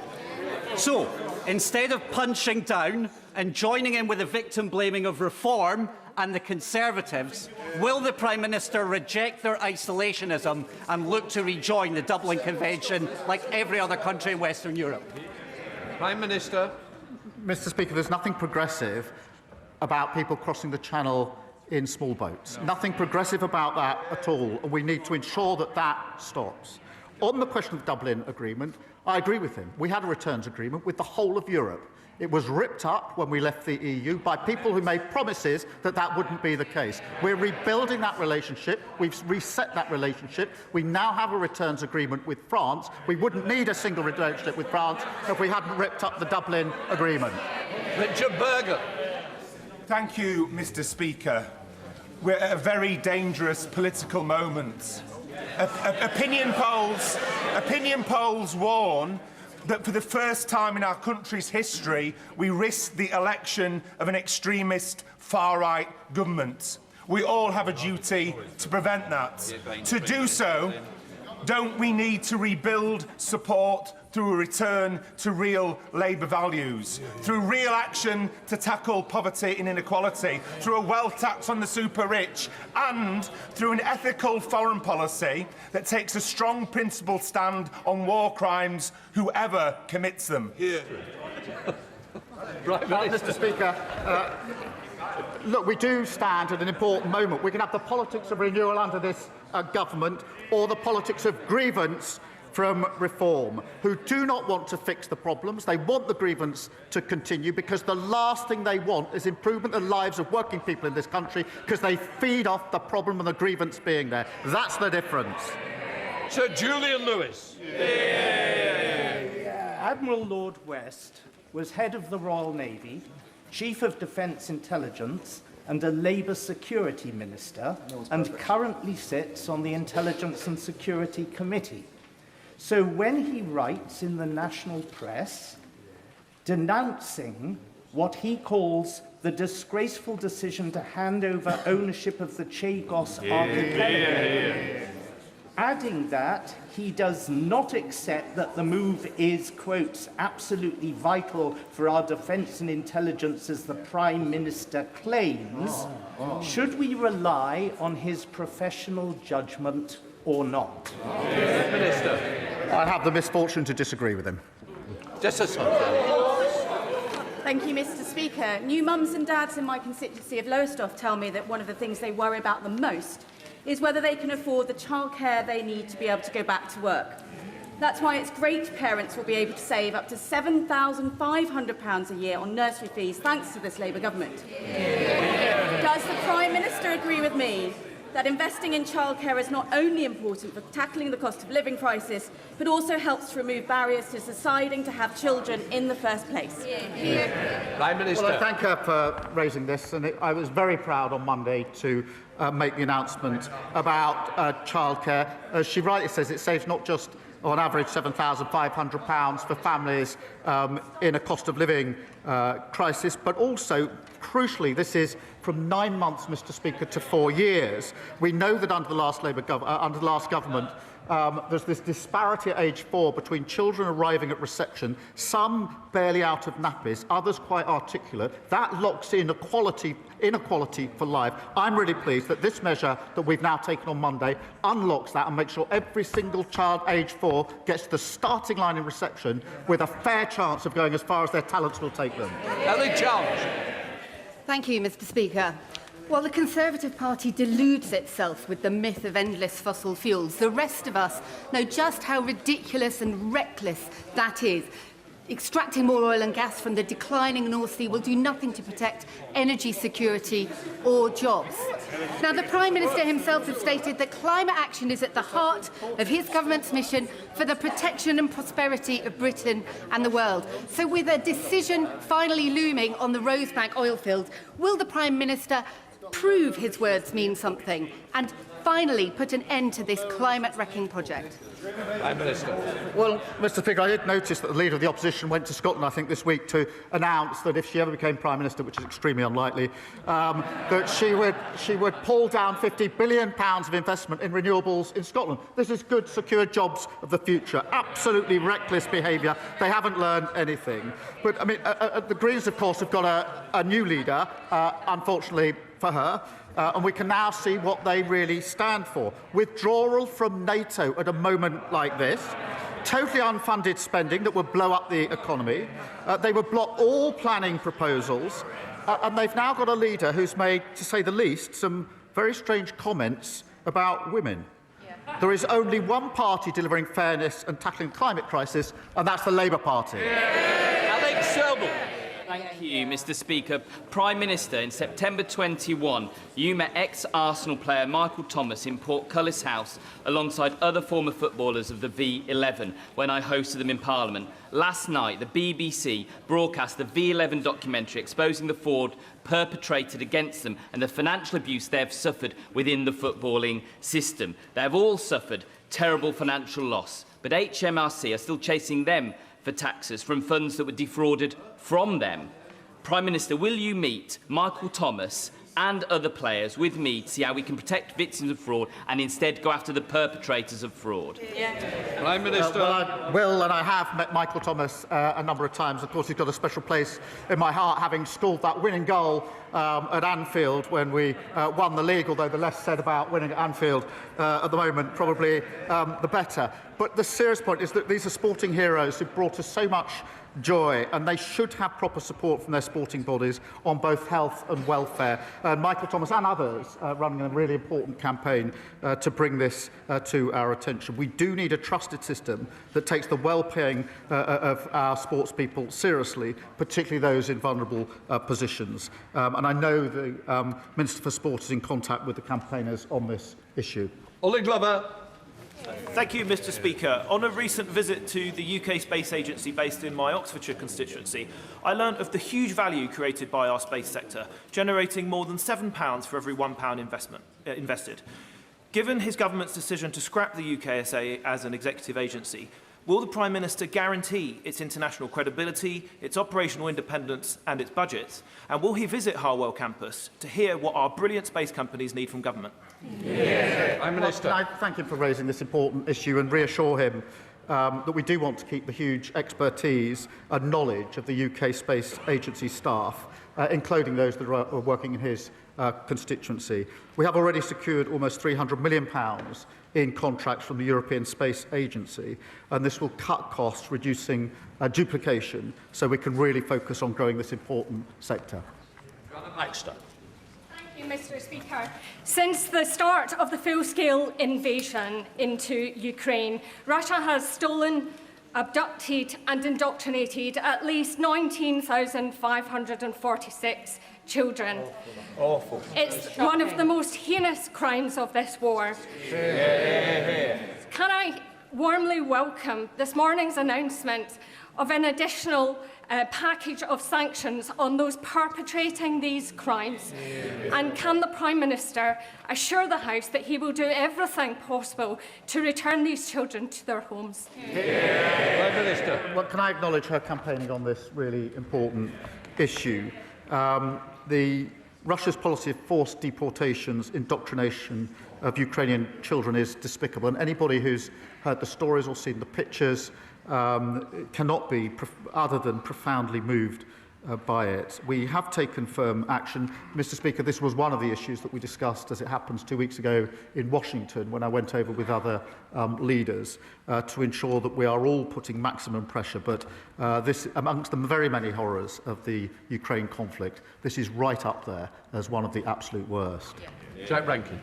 Speaker 1: So, instead of punching down and joining in with the victim blaming of reform and the Conservatives, will the Prime Minister reject their isolationism and look to rejoin the Dublin Convention like every other country in Western Europe?
Speaker 14: Prime Minister.
Speaker 12: Mr Speaker, there's nothing progressive about people crossing the Channel in small boats. Nothing progressive about that at all, and we need to ensure that that stops. On the question of the Dublin Agreement, I agree with him. We had a returns agreement with the whole of Europe. It was ripped up when we left the EU by people who made promises that that wouldn't be the case. We're rebuilding that relationship. We've reset that relationship. We now have a returns agreement with France. We wouldn't need a single relationship with France if we hadn't ripped up the Dublin Agreement.
Speaker 14: Richard Berger.
Speaker 3: Thank you, Mr Speaker. We're at a very dangerous political moment. Opinion polls warn that for the first time in our country's history, we risk the election of an extremist far-right government. We all have a duty to prevent that. To do so, don't we need to rebuild support through a return to real Labour values, through real action to tackle poverty and inequality, through a wealth tax on the super-rich, and through an ethical foreign policy that takes a strong principled stand on war crimes, whoever commits them?
Speaker 12: Mr Speaker, look, we do stand at an important moment. We can have the politics of renewal under this government or the politics of grievance from reform, who do not want to fix the problems. They want the grievance to continue because the last thing they want is improvement in the lives of working people in this country, because they feed off the problem and the grievance being there. That's the difference.
Speaker 14: Sir Julian Lewis.
Speaker 9: Admiral Lord West was head of the Royal Navy, Chief of Defence Intelligence and a Labour Security Minister, and currently sits on the Intelligence and Security Committee. So when he writes in the national press denouncing what he calls the disgraceful decision to hand over ownership of the Chagos archipelago, adding that he does not accept that the move is, quote, absolutely vital for our defence and intelligence, as the Prime Minister claims, should we rely on his professional judgment or not?
Speaker 14: Minister.
Speaker 12: I have the misfortune to disagree with him.
Speaker 14: Just a
Speaker 10: Thank you, Mr Speaker. New mums and dads in my constituency of Lowestoft tell me that one of the things they worry about the most is whether they can afford the childcare they need to be able to go back to work. That's why it's great parents will be able to save up to £7,500 a year on nursery fees thanks to this Labour government. Does the Prime Minister agree with me that investing in childcare is not only important for tackling the cost of living crisis, but also helps to remove barriers to deciding to have children in the first place?
Speaker 14: Prime Minister.
Speaker 12: Well, I thank her for raising this, and I was very proud on Monday to make the announcement about childcare. As she rightly says, it saves not just on average £7,500 for families in a cost of living crisis, but also, crucially, this is from 9 months, Mr. Speaker, to 4 years. We know that under the last government, there's this disparity at age 4 between children arriving at reception, some barely out of nappies, others quite articulate. That locks in inequality for life. I'm really pleased that this measure that we've now taken on Monday unlocks that and makes sure every single child aged 4 gets to the starting line in reception with a fair chance of going as far as their talents will take them.
Speaker 14: Ellie Charles.
Speaker 4: Thank you, Mr. Speaker. While the Conservative Party deludes itself with the myth of endless fossil fuels, the rest of us know just how ridiculous and reckless that is. Extracting more oil and gas from the declining North Sea will do nothing to protect energy security or jobs. Now, the Prime Minister himself has stated that climate action is at the heart of his government's mission for the protection and prosperity of Britain and the world. So with a decision finally looming on the Rosebank oil field, will the Prime Minister prove his words mean something and finally put an end to this climate-wrecking project?
Speaker 14: Prime Minister.
Speaker 12: Well, Mr. Speaker, I did notice that the Leader of the Opposition went to Scotland, I think, this week to announce that if she ever became Prime Minister, which is extremely unlikely, that she would pull down £50 billion of investment in renewables in Scotland. This is good, secure jobs of the future. Absolutely reckless behaviour. They haven't learned anything. But, I mean, the Greens, of course, have got a new leader, unfortunately for her. And we can now see what they really stand for. Withdrawal from NATO at a moment like this, totally unfunded spending that would blow up the economy. They would block all planning proposals. And they've now got a leader who's made, to say the least, some very strange comments about women. There is only one party delivering fairness and tackling the climate crisis, and that's the Labour Party.
Speaker 6: Alex Selby. Thank you, Mr. Speaker. Prime Minister, in September 21, you met ex-Arsenal player Michael Thomas in Portcullis House alongside other former footballers of the V11 when I hosted them in Parliament. Last night, the BBC broadcast the V11 documentary exposing the fraud perpetrated against them and the financial abuse they have suffered within the footballing system. They have all suffered terrible financial loss, but HMRC are still chasing them for taxes from funds that were defrauded from them. Prime Minister, will you meet Michael Thomas and other players with me to see how we can protect victims of fraud and instead go after the perpetrators of fraud?
Speaker 14: Prime Minister.
Speaker 12: Well, I will, and I have met Michael Thomas a number of times. Of course, he's got a special place in my heart, having scored that winning goal at Anfield when we won the league, although the less said about winning at Anfield at the moment, probably the better. But the serious point is that these are sporting heroes who brought us so much joy, and they should have proper support from their sporting bodies on both health and welfare. Michael Thomas and others running a really important campaign to bring this to our attention. We do need a trusted system that takes the well-being of our sports people seriously, particularly those in vulnerable positions. And I know the Minister for Sport is in contact with the campaigners on this issue.
Speaker 14: Ollie Glover.
Speaker 8: Thank you, Mr. Speaker. On a recent visit to the UK Space Agency based in my Oxfordshire constituency, I learnt of the huge value created by our space sector, generating more than £7 for every £1 invested. Given his government's decision to scrap the UKSA as an executive agency, will the Prime Minister guarantee its international credibility, its operational independence and its budgets? And will he visit Harwell campus to hear what our brilliant space companies need from government?
Speaker 12: Prime Minister. Well, can I thank him for raising this important issue and reassure him that we do want to keep the huge expertise and knowledge of the UK Space Agency staff, including those that are working in his constituency. We have already secured almost £300 million in contracts from the European Space Agency, and this will cut costs, reducing duplication, so we can really focus on growing this important sector.
Speaker 11: Mr. Speaker. Since the start of the full-scale invasion into Ukraine, Russia has stolen, abducted and indoctrinated at least 19,546 children.
Speaker 14: Awful.
Speaker 11: It's one of the most heinous crimes of this war. Can I warmly welcome this morning's announcement of an additional package of sanctions on those perpetrating these crimes? And can the Prime Minister assure the House that he will do everything possible to return these children to their homes?
Speaker 12: Prime Minister. Well, can I acknowledge her campaigning on this really important issue? Russia's policy of forced deportations, indoctrination of Ukrainian children is despicable, and anybody who's heard the stories or seen the pictures cannot be other than profoundly moved by it. We have taken firm action. Mr. Speaker, this was one of the issues that we discussed, as it happens, 2 weeks ago in Washington when I went over with other leaders to ensure that we are all putting maximum pressure. But this, amongst the very many horrors of the Ukraine conflict, this is right up there as one of the absolute worst.
Speaker 14: Jack Rankin.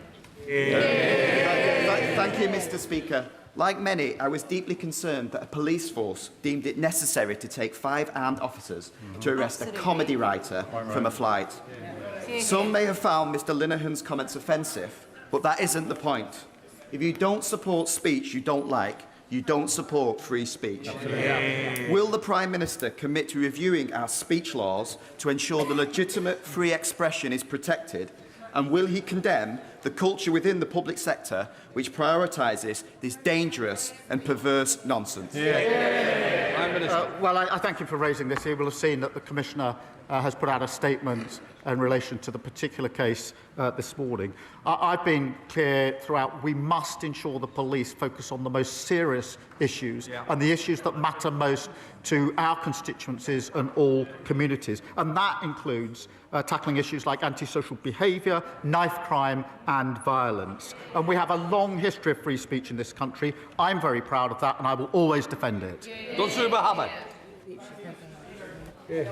Speaker 2: Thank you, Mr. Speaker. Like many, I was deeply concerned that a police force deemed it necessary to take 5 armed officers to arrest a comedy writer from a flight. Some may have found Mr. Linehan's comments offensive, but that isn't the point. If you don't support speech you don't like, you don't support free speech. Will the Prime Minister commit to reviewing our speech laws to ensure the legitimate free expression is protected? And will he condemn the culture within the public sector which prioritises this dangerous and perverse nonsense?
Speaker 12: Well, I thank you for raising this. You will have seen that the Commissioner has put out a statement in relation to the particular case this morning. I've been clear throughout, we must ensure the police focus on the most serious issues and the issues that matter most to our constituencies and all communities. And that includes tackling issues like antisocial behaviour, knife crime and violence. And we have a long history of free speech in this country. I'm very proud of that and I will always defend it.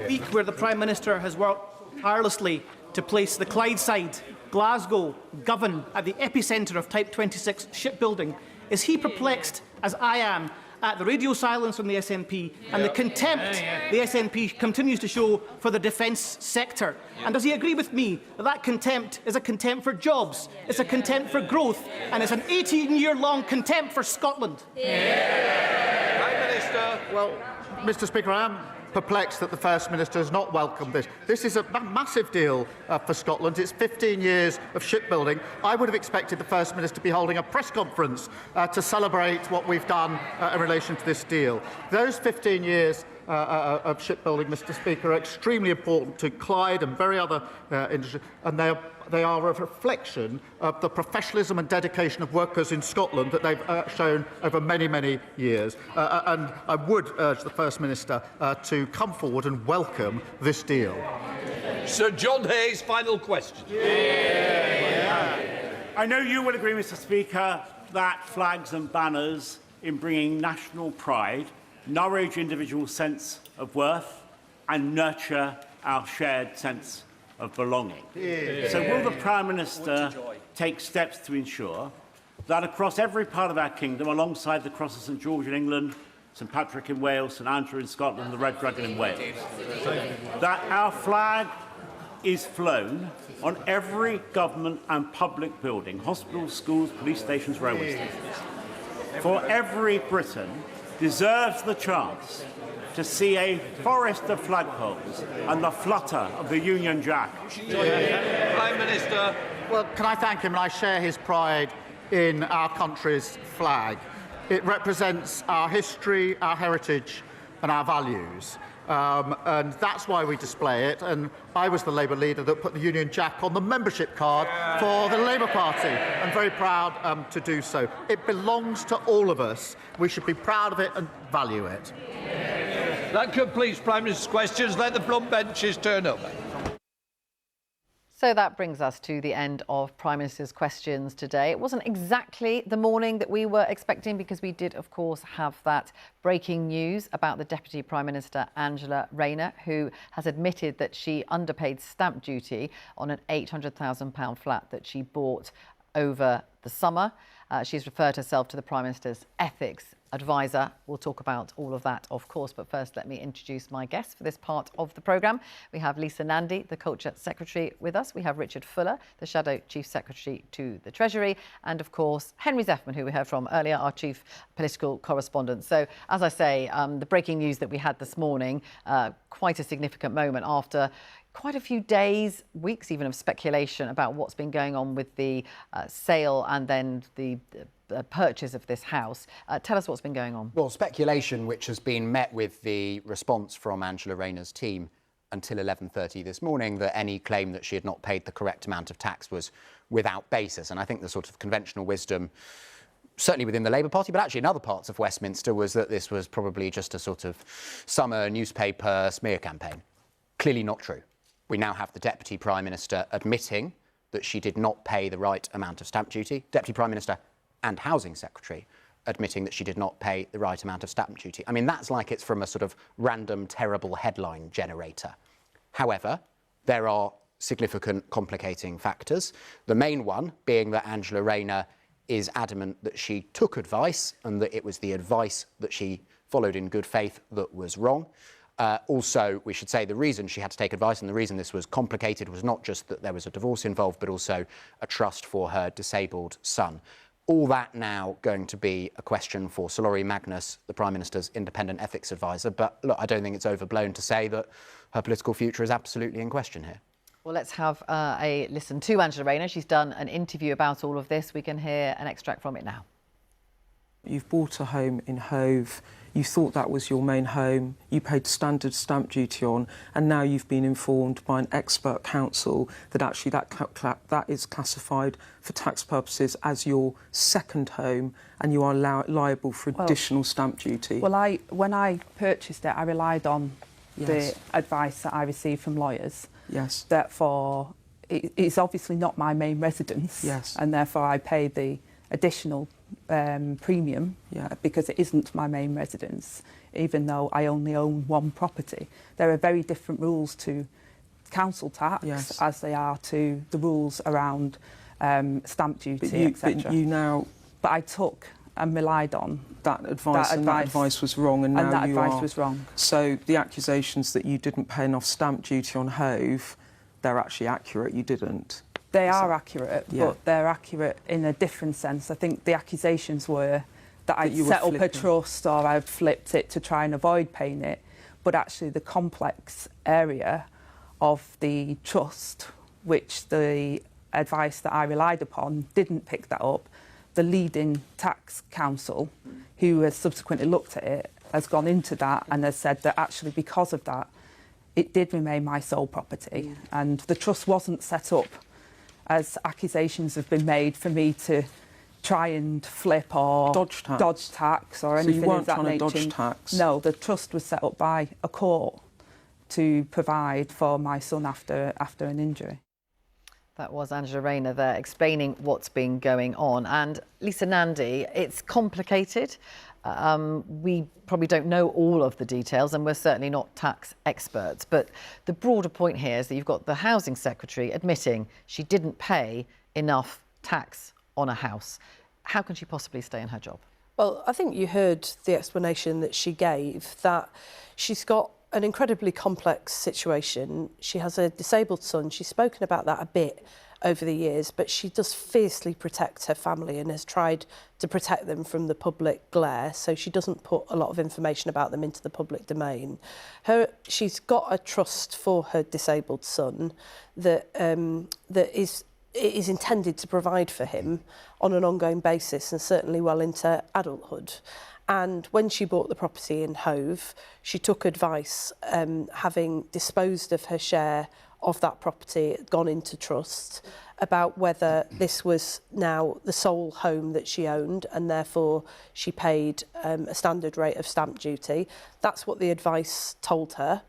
Speaker 5: Week where the Prime Minister has worked tirelessly to place the Clydeside, Glasgow, Govan at the epicentre of Type 26 shipbuilding, is he perplexed, as I am, at the radio silence from the SNP and the contempt the SNP continues to show for the defence sector? And does he agree with me that that contempt is a contempt for jobs, it's a contempt for growth, and it's an 18-year-long contempt for Scotland?
Speaker 12: Prime Minister. Well, Mr. Speaker, I am perplexed that the First Minister has not welcomed this. This is a massive deal for Scotland. It's 15 years of shipbuilding. I would have expected the First Minister to be holding a press conference to celebrate what we've done in relation to this deal. Those 15 years of shipbuilding, Mr. Speaker, are extremely important to Clyde and very other industries, and they are a reflection of the professionalism and dedication of workers in Scotland that they've shown over many, many years. And I would urge the First Minister to come forward and welcome this deal.
Speaker 14: Sir John Hayes, final question.
Speaker 7: I know you will agree, Mr. Speaker, that flags and banners, in bringing national pride, nourish individual sense of worth and nurture our shared sense of belonging. So will the Prime Minister take steps to ensure that across every part of our kingdom, alongside the Cross of St George in England, St Patrick in Wales, St Andrew in Scotland and the Red Dragon in Wales, that our flag is flown on every government and public building, hospitals, schools, police stations, railway stations? For every Briton deserves the chance to see a forest of flagpoles and the flutter of the Union Jack.
Speaker 12: Prime Minister. Well, can I thank him? And I share his pride in our country's flag. It represents our history, our heritage and our values. And that's why we display it. And I was the Labour leader that put the Union Jack on the membership card for the Labour Party. I'm very proud to do so. It belongs to all of us. We should be proud of it and value it.
Speaker 14: That completes Prime Minister's questions. Let the plumb benches turn over.
Speaker 13: So that brings us to the end of Prime Minister's questions today. It wasn't exactly the morning that we were expecting because we did, of course, have that breaking news about the Deputy Prime Minister, Angela Rayner, who has admitted that she underpaid stamp duty on an £800,000 flat that she bought over the summer. She's referred herself to the Prime Minister's ethics advisor. We'll talk about all of that, of course, but first let me introduce my guests for this part of the programme. We have Lisa Nandy, the Culture Secretary, with us. We have Richard Fuller, the Shadow Chief Secretary to the Treasury, and of course Henry Zeffman, who we heard from earlier, our Chief Political Correspondent. So, as I say, the breaking news that we had this morning, quite a significant moment after quite a few days, weeks even, of speculation about what's been going on with the sale and then the purchase of this house. Tell us what's been going on.
Speaker 15: Well, speculation which has been met with the response from Angela Rayner's team until 11:30 this morning that any claim that she had not paid the correct amount of tax was without basis. And I think the sort of conventional wisdom, certainly within the Labour Party, but actually in other parts of Westminster, was that this was probably just a sort of summer newspaper smear campaign. Clearly not true. We now have the Deputy Prime Minister admitting that she did not pay the right amount of stamp duty. Deputy Prime Minister and Housing Secretary admitting that she did not pay the right amount of stamp duty. I mean, that's like it's from a sort of random, terrible headline generator. However, there are significant complicating factors. The main one being that Angela Rayner is adamant that she took advice and that it was the advice that she followed in good faith that was wrong. Also, we should say the reason she had to take advice and the reason this was complicated was not just that there was a divorce involved, but also a trust for her disabled son. All that now going to be a question for Sir Laurie Magnus, the Prime Minister's independent ethics advisor. But look, I don't think it's overblown to say that her political future is absolutely in question here.
Speaker 13: Well, let's have a listen to Angela Rayner. She's done an interview about all of this. We can hear an extract from it now.
Speaker 16: You've bought a home in Hove. You thought that was your main home. You paid standard stamp duty on, and now you've been informed by an expert counsel that actually that is classified for tax purposes as your second home, and you are liable for additional stamp duty.
Speaker 17: Well, when I purchased it, I relied on the advice that I received from lawyers.
Speaker 16: Yes.
Speaker 17: Therefore, it's obviously not my main residence.
Speaker 16: Yes.
Speaker 17: And therefore, I paid the additional premium because it isn't my main residence, even though I only own one property. There are very different rules to council tax as they are to the rules around stamp duty, etc. But I took and relied on
Speaker 16: that advice, and that advice was wrong, and now
Speaker 17: that
Speaker 16: you
Speaker 17: advice
Speaker 16: are.
Speaker 17: was wrong.
Speaker 16: So the accusations that you didn't pay enough stamp duty on Hove, they're actually accurate. You didn't.
Speaker 17: They are accurate, but they're accurate in a different sense. I think the accusations were that I'd set up a trust or I'd flipped it to try and avoid paying it. But actually the complex area of the trust, which the advice that I relied upon didn't pick that up, the leading tax counsel, who has subsequently looked at it, has gone into that and has said that actually because of that, it did remain my sole property. And the trust wasn't set up, as accusations have been made, for me to try and flip or dodge tax or anything of that nature. So you weren't trying to dodge tax? No, the trust was set up by a court to provide for my son after an injury.
Speaker 13: That was Angela Rayner there explaining what's been going on. And Lisa Nandy, it's complicated. We probably don't know all of the details, and we're certainly not tax experts. But the broader point here is that you've got the Housing Secretary admitting she didn't pay enough tax on a house. How can she possibly stay in her job?
Speaker 18: Well, I think you heard the explanation that she gave, that she's got an incredibly complex situation. She has a disabled son. She's spoken about that a bit over the years, but she does fiercely protect her family and has tried to protect them from the public glare, so she doesn't put a lot of information about them into the public domain. She's got a trust for her disabled son that is intended to provide for him on an ongoing basis and certainly well into adulthood. And when she bought the property in Hove, she took advice, having disposed of her share of that property, gone into trust, about whether this was now the sole home that she owned and therefore she paid a standard rate of stamp duty. That's what the advice told her.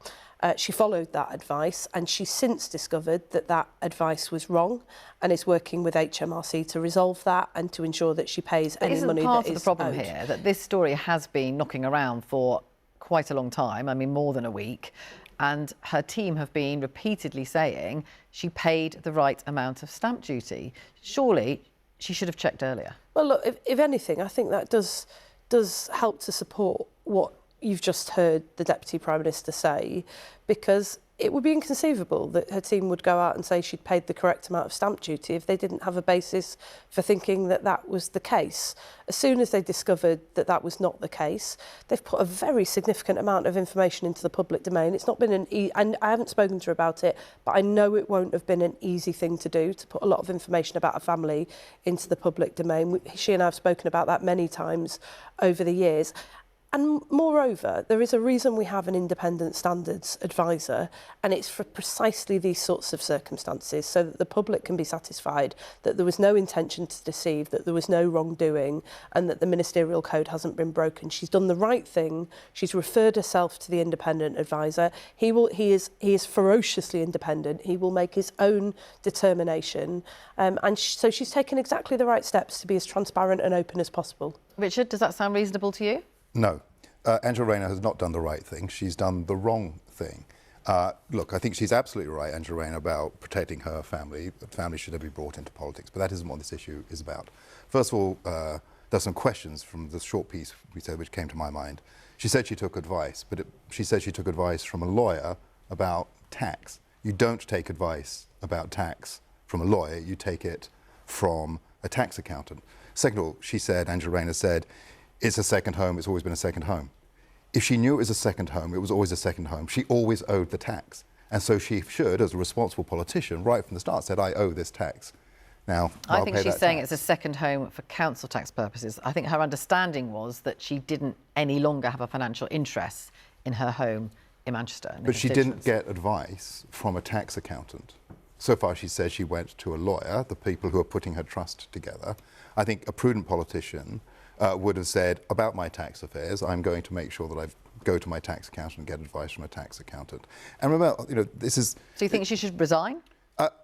Speaker 18: She followed that advice, and she's since discovered that that advice was wrong and is working with HMRC to resolve that and to ensure that she pays any money that is owed.
Speaker 13: Isn't part of the problem here that this story has been knocking around for quite a long time, I mean more than a week, and her team have been repeatedly saying she paid the right amount of stamp duty? Surely she should have checked earlier.
Speaker 18: Well, look, if anything, I think that does help to support what you've just heard the Deputy Prime Minister say, because it would be inconceivable that her team would go out and say she'd paid the correct amount of stamp duty if they didn't have a basis for thinking that that was the case. As soon as they discovered that that was not the case, they've put a very significant amount of information into the public domain. It's not been and I haven't spoken to her about it, but I know it won't have been an easy thing to do, to put a lot of information about a family into the public domain. She and I have spoken about that many times over the years. And moreover, there is a reason we have an independent standards advisor, and it's for precisely these sorts of circumstances, so that the public can be satisfied that there was no intention to deceive, that there was no wrongdoing, and that the ministerial code hasn't been broken. She's done the right thing. She's referred herself to the independent advisor. He is ferociously independent. He will make his own determination, so she's taken exactly the right steps to be as transparent and open as possible.
Speaker 13: Richard, does that sound reasonable to you?
Speaker 19: No. Angela Rayner has not done the right thing. She's done the wrong thing. Look, I think she's absolutely right, Angela Rayner, about protecting her family. The family should never be brought into politics, but that isn't what this issue is about. First of all, there's some questions from the short piece we said which came to my mind. She said she took advice, but she said she took advice from a lawyer about tax. You don't take advice about tax from a lawyer, you take it from a tax accountant. Second of all, she said, Angela Rayner said, it's a second home, it's always been a second home. If she knew it was a second home, it was always a second home. She always owed the tax. And so she should, as a responsible politician, right from the start, said, I owe this tax. Now,
Speaker 13: I think she's saying it's a second home for council tax purposes. I think her understanding was that she didn't any longer have a financial interest in her home in Manchester.
Speaker 19: But she didn't get advice from a tax accountant. So far, she says she went to a lawyer, the people who are putting her trust together. I think a prudent politician would have said, about my tax affairs, I'm going to make sure that I go to my tax accountant and get advice from a tax accountant. And remember, this is...
Speaker 13: Do you think she should resign?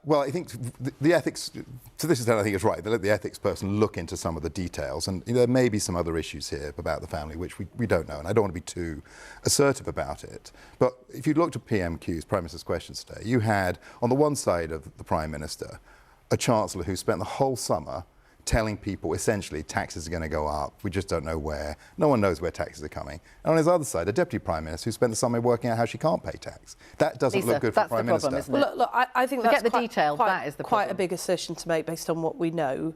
Speaker 19: Well, I think the ethics, to this extent, I think it's right. They let the ethics person look into some of the details. And there may be some other issues here about the family, which we don't know. And I don't want to be too assertive about it. But if you looked at PMQs, Prime Minister's questions today, you had, on the one side of the Prime Minister, a Chancellor who spent the whole summer telling people essentially taxes are going to go up, we just don't know where, no one knows where taxes are coming. And on his other side, a Deputy Prime Minister who spent the summer working out how she can't pay tax. That doesn't look good for Prime Minister.
Speaker 13: That's the problem, isn't it?
Speaker 18: Well, look, I think
Speaker 13: Forget
Speaker 18: that's
Speaker 13: the detail, that is the
Speaker 18: quite
Speaker 13: problem.
Speaker 18: a big assertion to make based on what we know.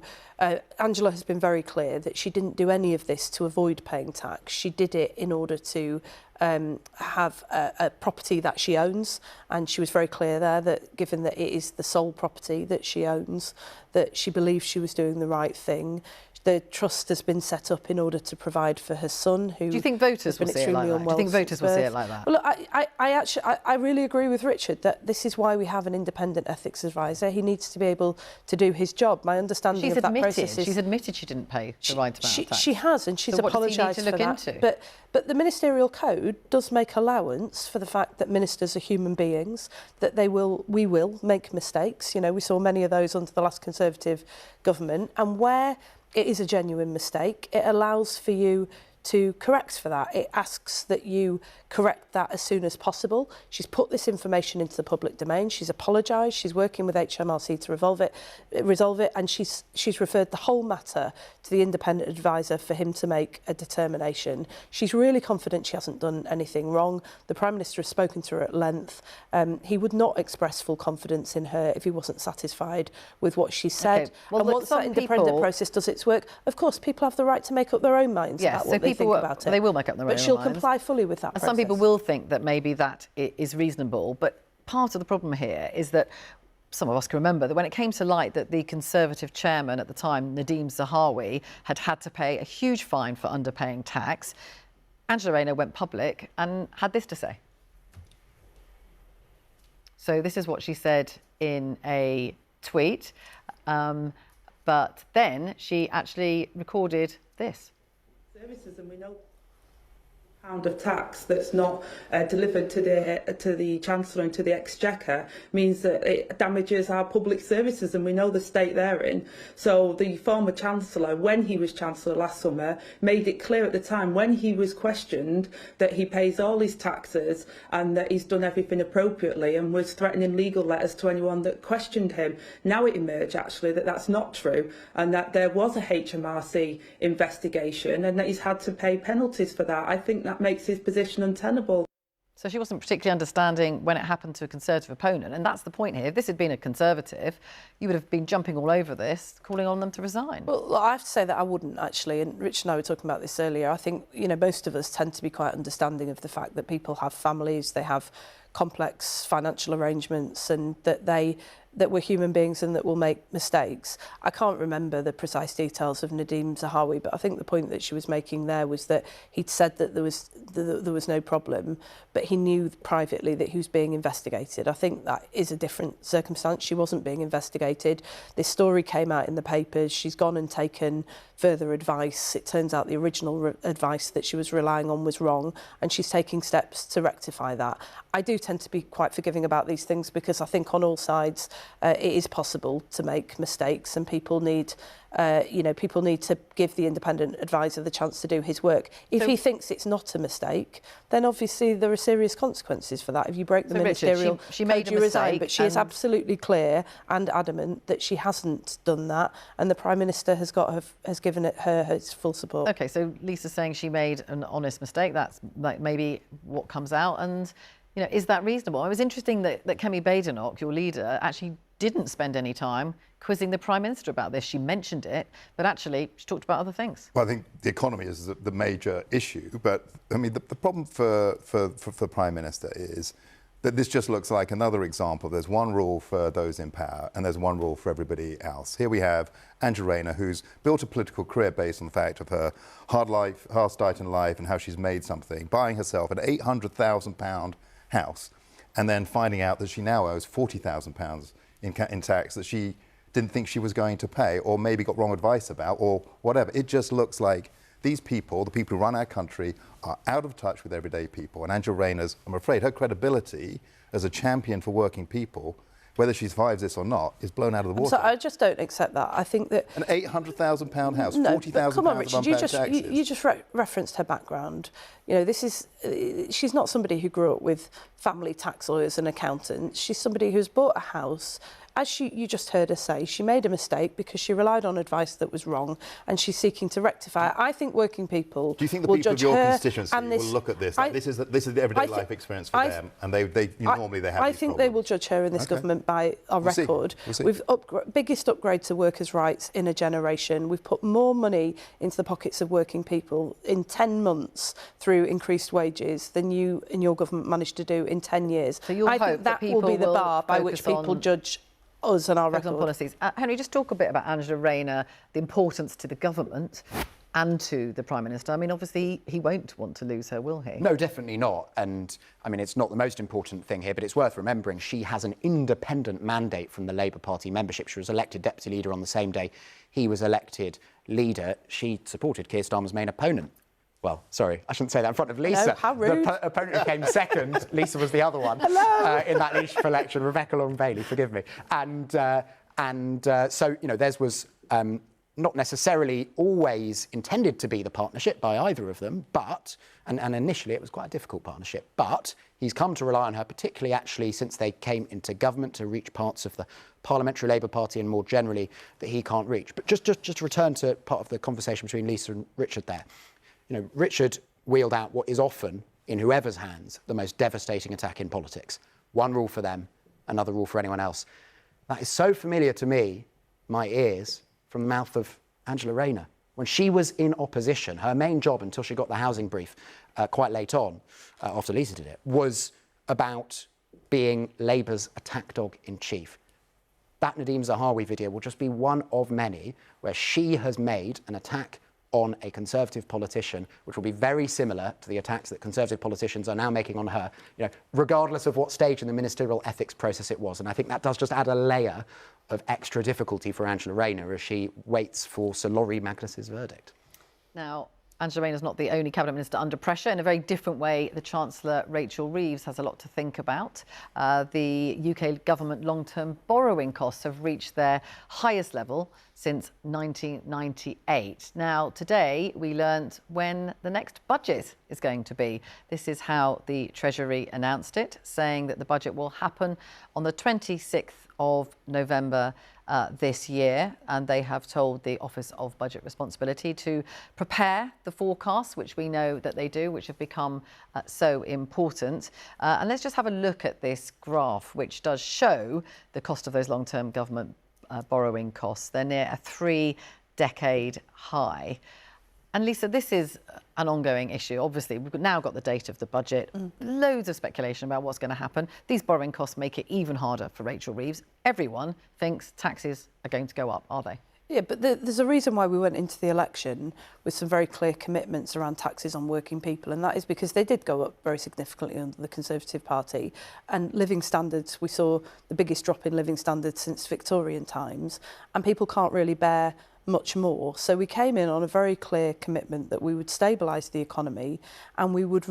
Speaker 18: Angela has been very clear that she didn't do any of this to avoid paying tax. She did it in order to have a property that she owns, and she was very clear there that given that it is the sole property that she owns, that she believes she was doing the right thing. The trust has been set up in order to provide for her son, who...
Speaker 13: Do you think voters will see it like that? Do you think voters will see it like that?
Speaker 18: Well, look, I really agree with Richard that this is why we have an independent ethics advisor. He needs to be able to do his job. My understanding of that process is...
Speaker 13: She's admitted she didn't pay the right amount of tax.
Speaker 18: She has, and she's apologised for that.
Speaker 13: Into?
Speaker 18: But the ministerial code does make allowance for the fact that ministers are human beings, that we will make mistakes. You know, we saw many of those under the last Conservative government, and where it is a genuine mistake, it allows for you to correct for that. It asks that you correct that as soon as possible. She's put this information into the public domain. She's apologised. She's working with HMRC to resolve it, and she's referred the whole matter to the independent advisor for him to make a determination. She's really confident she hasn't done anything wrong. The Prime Minister has spoken to her at length. He would not express full confidence in her if he wasn't satisfied with what she said.
Speaker 13: Okay. Well,
Speaker 18: and once that independent process does its work, of course, people have the right to make up their own minds about what they think about it.
Speaker 13: They will make up their own minds.
Speaker 18: But she'll comply fully with that process.
Speaker 13: Some people will think that maybe that is reasonable, but part of the problem here is that some of us can remember that when it came to light that the Conservative chairman at the time, Nadeem Zahawi, had to pay a huge fine for underpaying tax, Angela Rayner went public and had this to say. So this is what she said in a tweet, but then she actually recorded this.
Speaker 24: Services, and we know
Speaker 16: of tax that's not delivered to the Chancellor and to the Exchequer means that it damages our public services, and we know the state they're in. So the former Chancellor, when he was Chancellor last summer, made it clear at the time when he was questioned that he pays all his taxes and that he's done everything appropriately, and was threatening legal letters to anyone that questioned him. Now it emerged actually that that's not true, and that there was a HMRC investigation and that he's had to pay penalties for that. I think that makes his position untenable.
Speaker 13: So she wasn't particularly understanding when it happened to a Conservative opponent, and that's the point here. If this had been a Conservative, you would have been jumping all over this, calling on them to resign.
Speaker 18: Well, I have to say that I wouldn't, actually, and Rich and I were talking about this earlier. I think, you know, most of us tend to be quite understanding of the fact that people have families, they have complex financial arrangements, and that we're human beings and that we'll make mistakes. I can't remember the precise details of Nadeem Zahawi, but I think the point that she was making there was that he'd said that there was no problem, but he knew privately that he was being investigated. I think that is a different circumstance. She wasn't being investigated. This story came out in the papers. She's gone and taken further advice. It turns out the original advice that she was relying on was wrong, and she's taking steps to rectify that. I do tend to be quite forgiving about these things because I think on all sides it is possible to make mistakes, and people need to give the independent advisor the chance to do his work. If he thinks it's not a mistake, then obviously there are serious consequences for that. If you break the ministerial
Speaker 13: she made
Speaker 18: code, you resign. But she is absolutely clear and adamant that she hasn't done that, and the Prime Minister has given her his full support.
Speaker 13: OK, so Lisa's saying she made an honest mistake. That's like maybe what comes out, and you know, is that reasonable? It was interesting that Kemi Badenoch, your leader, actually didn't spend any time quizzing the Prime Minister about this. She mentioned it, but actually she talked about other things.
Speaker 19: Well, I think the economy is the major issue, but I mean, the problem for the Prime Minister is that this just looks like another example. There's one rule for those in power and there's one rule for everybody else. Here we have Angela Rayner, who's built a political career based on the fact of her hard start in life and how she's made something, buying herself an £800,000 house and then finding out that she now owes £40,000 in tax that she didn't think she was going to pay, or maybe got wrong advice about, or whatever. It just looks like these people, the people who run our country, are out of touch with everyday people. And Angela Rayner's, I'm afraid, her credibility as a champion for working people, whether she survives this or not, is blown out of the water.
Speaker 18: So I just don't accept that. I think that
Speaker 19: an £800,000 house,
Speaker 18: no,
Speaker 19: £40,000
Speaker 18: come on, Richard,
Speaker 19: of taxes.
Speaker 18: you just referenced her background. You know, she's not somebody who grew up with family tax lawyers and accountants. She's somebody who's bought a house. As you just heard her say, she made a mistake because she relied on advice that was wrong, and she's seeking to rectify it. I think working people
Speaker 19: do you think the
Speaker 18: will
Speaker 19: people
Speaker 18: judge
Speaker 19: of your
Speaker 18: her
Speaker 19: constituency
Speaker 18: and this,
Speaker 19: will look at this? Like, this is the everyday life experience for them, and normally they have
Speaker 18: I
Speaker 19: these
Speaker 18: think
Speaker 19: problems.
Speaker 18: they will judge her in this government by our record.
Speaker 19: We'll see.
Speaker 18: We've biggest upgrade to workers' rights in a generation. We've put more money into the pockets of working people in 10 months through increased wages than you and your government managed to do in 10 years.
Speaker 13: So
Speaker 18: I think that will be the bar by which people judge us and our record.
Speaker 13: On policies. Henry, just talk a bit about Angela Rayner, the importance to the government and to the Prime Minister. I mean, obviously, he won't want to lose her, will he?
Speaker 15: No, definitely not. And, I mean, it's not the most important thing here, but it's worth remembering she has an independent mandate from the Labour Party membership. She was elected deputy leader on the same day he was elected leader. She supported Keir Starmer's main opponent. Well, sorry, I shouldn't say that in front of Lisa.
Speaker 18: No, how rude.
Speaker 15: The opponent who came second, Lisa was the other one in that leadership election, Rebecca Long-Bailey, forgive me. And so, you know, theirs was not necessarily always intended to be the partnership by either of them, but, and initially it was quite a difficult partnership, but he's come to rely on her, particularly actually since they came into government, to reach parts of the Parliamentary Labour Party and more generally that he can't reach. But just to return to part of the conversation between Lisa and Richard there, you know, Richard wheeled out what is often, in whoever's hands, the most devastating attack in politics. One rule for them, another rule for anyone else. That is so familiar to me, my ears, from the mouth of Angela Rayner. When she was in opposition, her main job, until she got the housing brief quite late on, after Lisa did it, was about being Labour's attack dog in chief. That Nadeem Zahawi video will just be one of many where she has made an attack on a Conservative politician, which will be very similar to the attacks that Conservative politicians are now making on her, you know, regardless of what stage in the ministerial ethics process it was. And I think that does just add a layer of extra difficulty for Angela Rayner as she waits for Sir Laurie Magnus's verdict.
Speaker 13: Now, Angela Rayner is not the only Cabinet Minister under pressure. In a very different way, the Chancellor, Rachel Reeves, has a lot to think about. The UK government long-term borrowing costs have reached their highest level since 1998. Now, today, we learnt when the next budget is going to be. This is how the Treasury announced it, saying that the budget will happen on the 26th of November this year, and they have told the Office of Budget Responsibility to prepare the forecasts, which we know that they do, which have become so important. And let's just have a look at this graph, which does show the cost of those long-term government borrowing costs. They're near a 3-decade high. And Lisa, this is an ongoing issue. Obviously, we've now got the date of the budget, loads of speculation about what's going to happen. These borrowing costs make it even harder for Rachel Reeves. Everyone thinks taxes are going to go up, are they?
Speaker 18: Yeah, but there's a reason why we went into the election with some very clear commitments around taxes on working people, and that is because they did go up very significantly under the Conservative Party. And living standards, we saw the biggest drop in living standards since Victorian times, and people can't really bear much more. So we came in on a very clear commitment that we would stabilise the economy and we would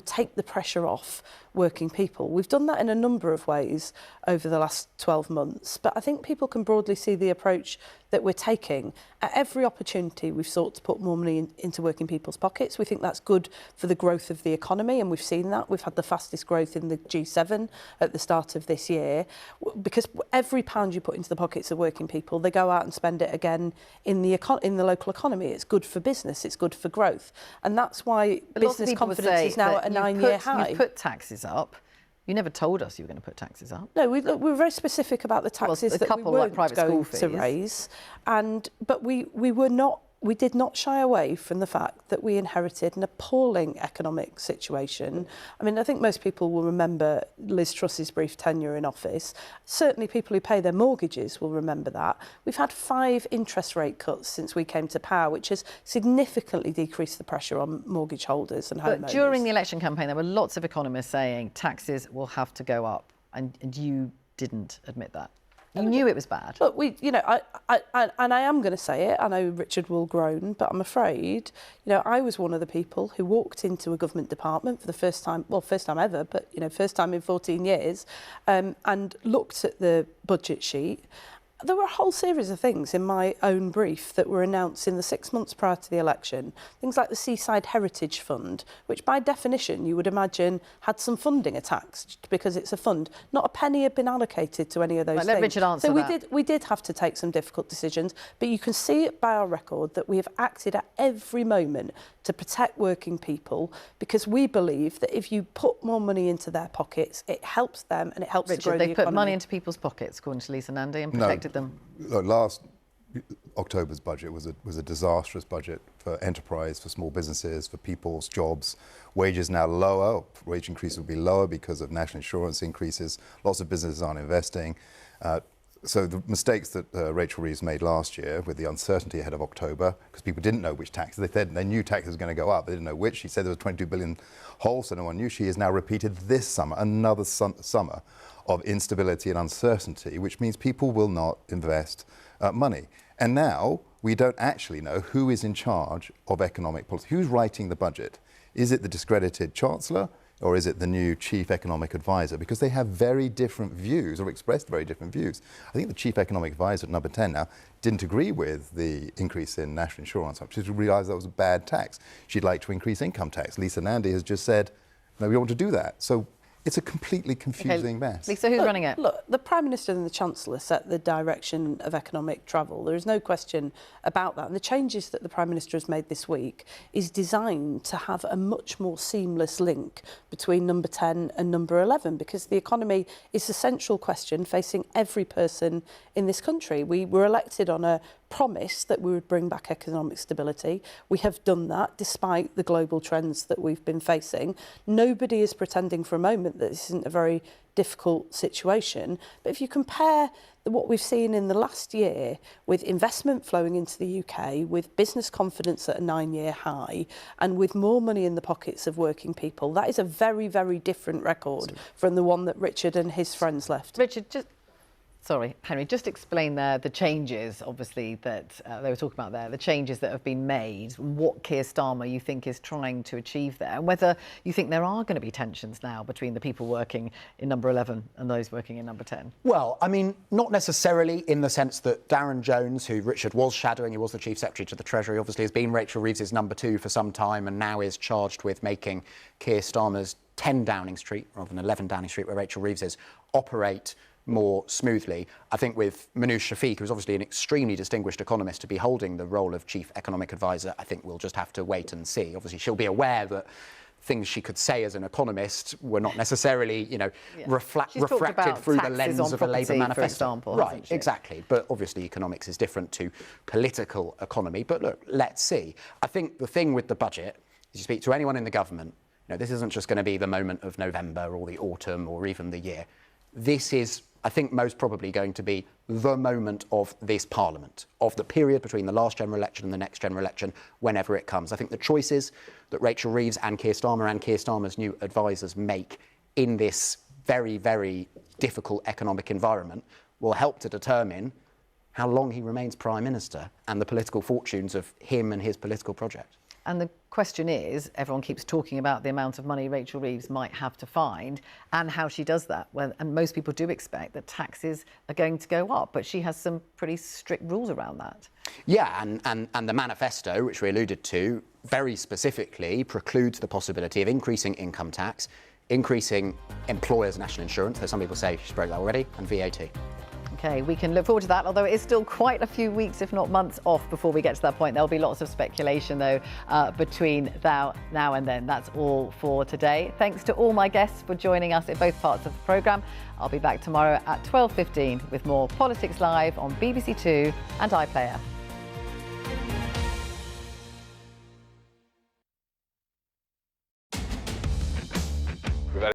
Speaker 18: take the pressure off working people. We've done that in a number of ways over the last 12 months, but I think people can broadly see the approach that we're taking. At every opportunity, we've sought to put more money into working people's pockets. We think that's good for the growth of the economy, and we've seen that. We've had the fastest growth in the G7 at the start of this year, because every pound you put into the pockets of working people, they go out and spend it again in the local economy. It's good for business, it's good for growth, and that's why business confidence is now at a 9-year high.
Speaker 13: You've put taxes up. You never told us you were going to put taxes up.
Speaker 18: No, we were very specific about the taxes that we weren't going to raise, but we did not shy away from the fact that we inherited an appalling economic situation. I mean, I think most people will remember Liz Truss's brief tenure in office. Certainly people who pay their mortgages will remember that. We've had 5 interest rate cuts since we came to power, which has significantly decreased the pressure on mortgage holders and homeowners.
Speaker 13: But during the election campaign, there were lots of economists saying taxes will have to go up, and you didn't admit that. You knew it was bad.
Speaker 18: Look, I am going to say it. I know Richard will groan, but I'm afraid, I was one of the people who walked into a government department for the first time ever, but, first time in 14 years, and looked at the budget sheet. There were a whole series of things in my own brief that were announced in the 6 months prior to the election. Things like the Seaside Heritage Fund, which by definition you would imagine had some funding attached because it's a fund. Not a penny had been allocated to any of those things.
Speaker 13: Let Richard answer that.
Speaker 18: So we did have to take some difficult decisions, but you can see it by our record that we have acted at every moment to protect working people, because we believe that if you put more money into their pockets, it helps them and it helps to grow the economy.
Speaker 13: Richard, they put money into people's pockets, according to Lisa Nandy, and protected them.
Speaker 19: Look, last October's budget was a disastrous budget for enterprise, for small businesses, for people's jobs. Wages now lower. Wage increases will be lower because of national insurance increases. Lots of businesses aren't investing. So the mistakes that Rachel Reeves made last year with the uncertainty ahead of October, because people didn't know which taxes, they knew taxes were going to go up, they didn't know which. She said there was 22 billion hole, so no one knew. She has now repeated this summer, another summer of instability and uncertainty, which means people will not invest money. And now we don't actually know who is in charge of economic policy. Who's writing the budget? Is it the discredited Chancellor? Or is it the new Chief Economic Advisor? Because they have very different views, or expressed very different views. I think the Chief Economic Advisor at number 10 now didn't agree with the increase in national insurance. She realised that was a bad tax. She'd like to increase income tax. Lisa Nandy has just said, no, we want to do that. So it's a completely confusing mess.
Speaker 13: Lisa, who's running it?
Speaker 18: Look, the Prime Minister and the Chancellor set the direction of economic travel. There is no question about that. And the changes that the Prime Minister has made this week is designed to have a much more seamless link between number 10 and number 11, because the economy is a central question facing every person in this country. We were elected on a promise that we would bring back economic stability. We have done that despite the global trends that we've been facing. Nobody is pretending for a moment that this isn't a very difficult situation. But if you compare what we've seen in the last year with investment flowing into the UK, with business confidence at a 9-year high, and with more money in the pockets of working people, that is a very, very different record from the one that Richard and his friends left.
Speaker 13: Richard, just Sorry, Henry, just explain there the changes, obviously, that they were talking about there, the changes that have been made, what Keir Starmer you think is trying to achieve there, and whether you think there are going to be tensions now between the people working in number 11 and those working in number 10.
Speaker 15: Well, I mean, not necessarily in the sense that Darren Jones, who Richard was shadowing, he was the Chief Secretary to the Treasury, obviously has been Rachel Reeves's number 2 for some time and now is charged with making Keir Starmer's 10 Downing Street, rather than 11 Downing Street, where Rachel Reeves is, operate more smoothly. I think with Manoush Shafiq, who's obviously an extremely distinguished economist, to be holding the role of Chief Economic Advisor, I think we'll just have to wait and see. Obviously, she'll be aware that things she could say as an economist were not necessarily, refracted through the lens of a Labour manifesto.
Speaker 13: For example,
Speaker 15: right, exactly. But obviously economics is different to political economy. But look, let's see. I think the thing with the budget is you speak to anyone in the government, this isn't just going to be the moment of November or the autumn or even the year. This is, I think, most probably going to be the moment of this Parliament, of the period between the last general election and the next general election, whenever it comes. I think the choices that Rachel Reeves and Keir Starmer's new advisers make in this very, very difficult economic environment will help to determine how long he remains Prime Minister and the political fortunes of him and his political project.
Speaker 13: And the question is, everyone keeps talking about the amount of money Rachel Reeves might have to find and how she does that. And most people do expect that taxes are going to go up, but she has some pretty strict rules around that.
Speaker 15: Yeah, and the manifesto, which we alluded to, very specifically precludes the possibility of increasing income tax, increasing employers' national insurance, though some people say she's broke that already, and VAT.
Speaker 13: OK, we can look forward to that, although it is still quite a few weeks, if not months, off before we get to that point. There'll be lots of speculation, though, between now and then. That's all for today. Thanks to all my guests for joining us in both parts of the programme. I'll be back tomorrow at 12:15 with more Politics Live on BBC Two and iPlayer.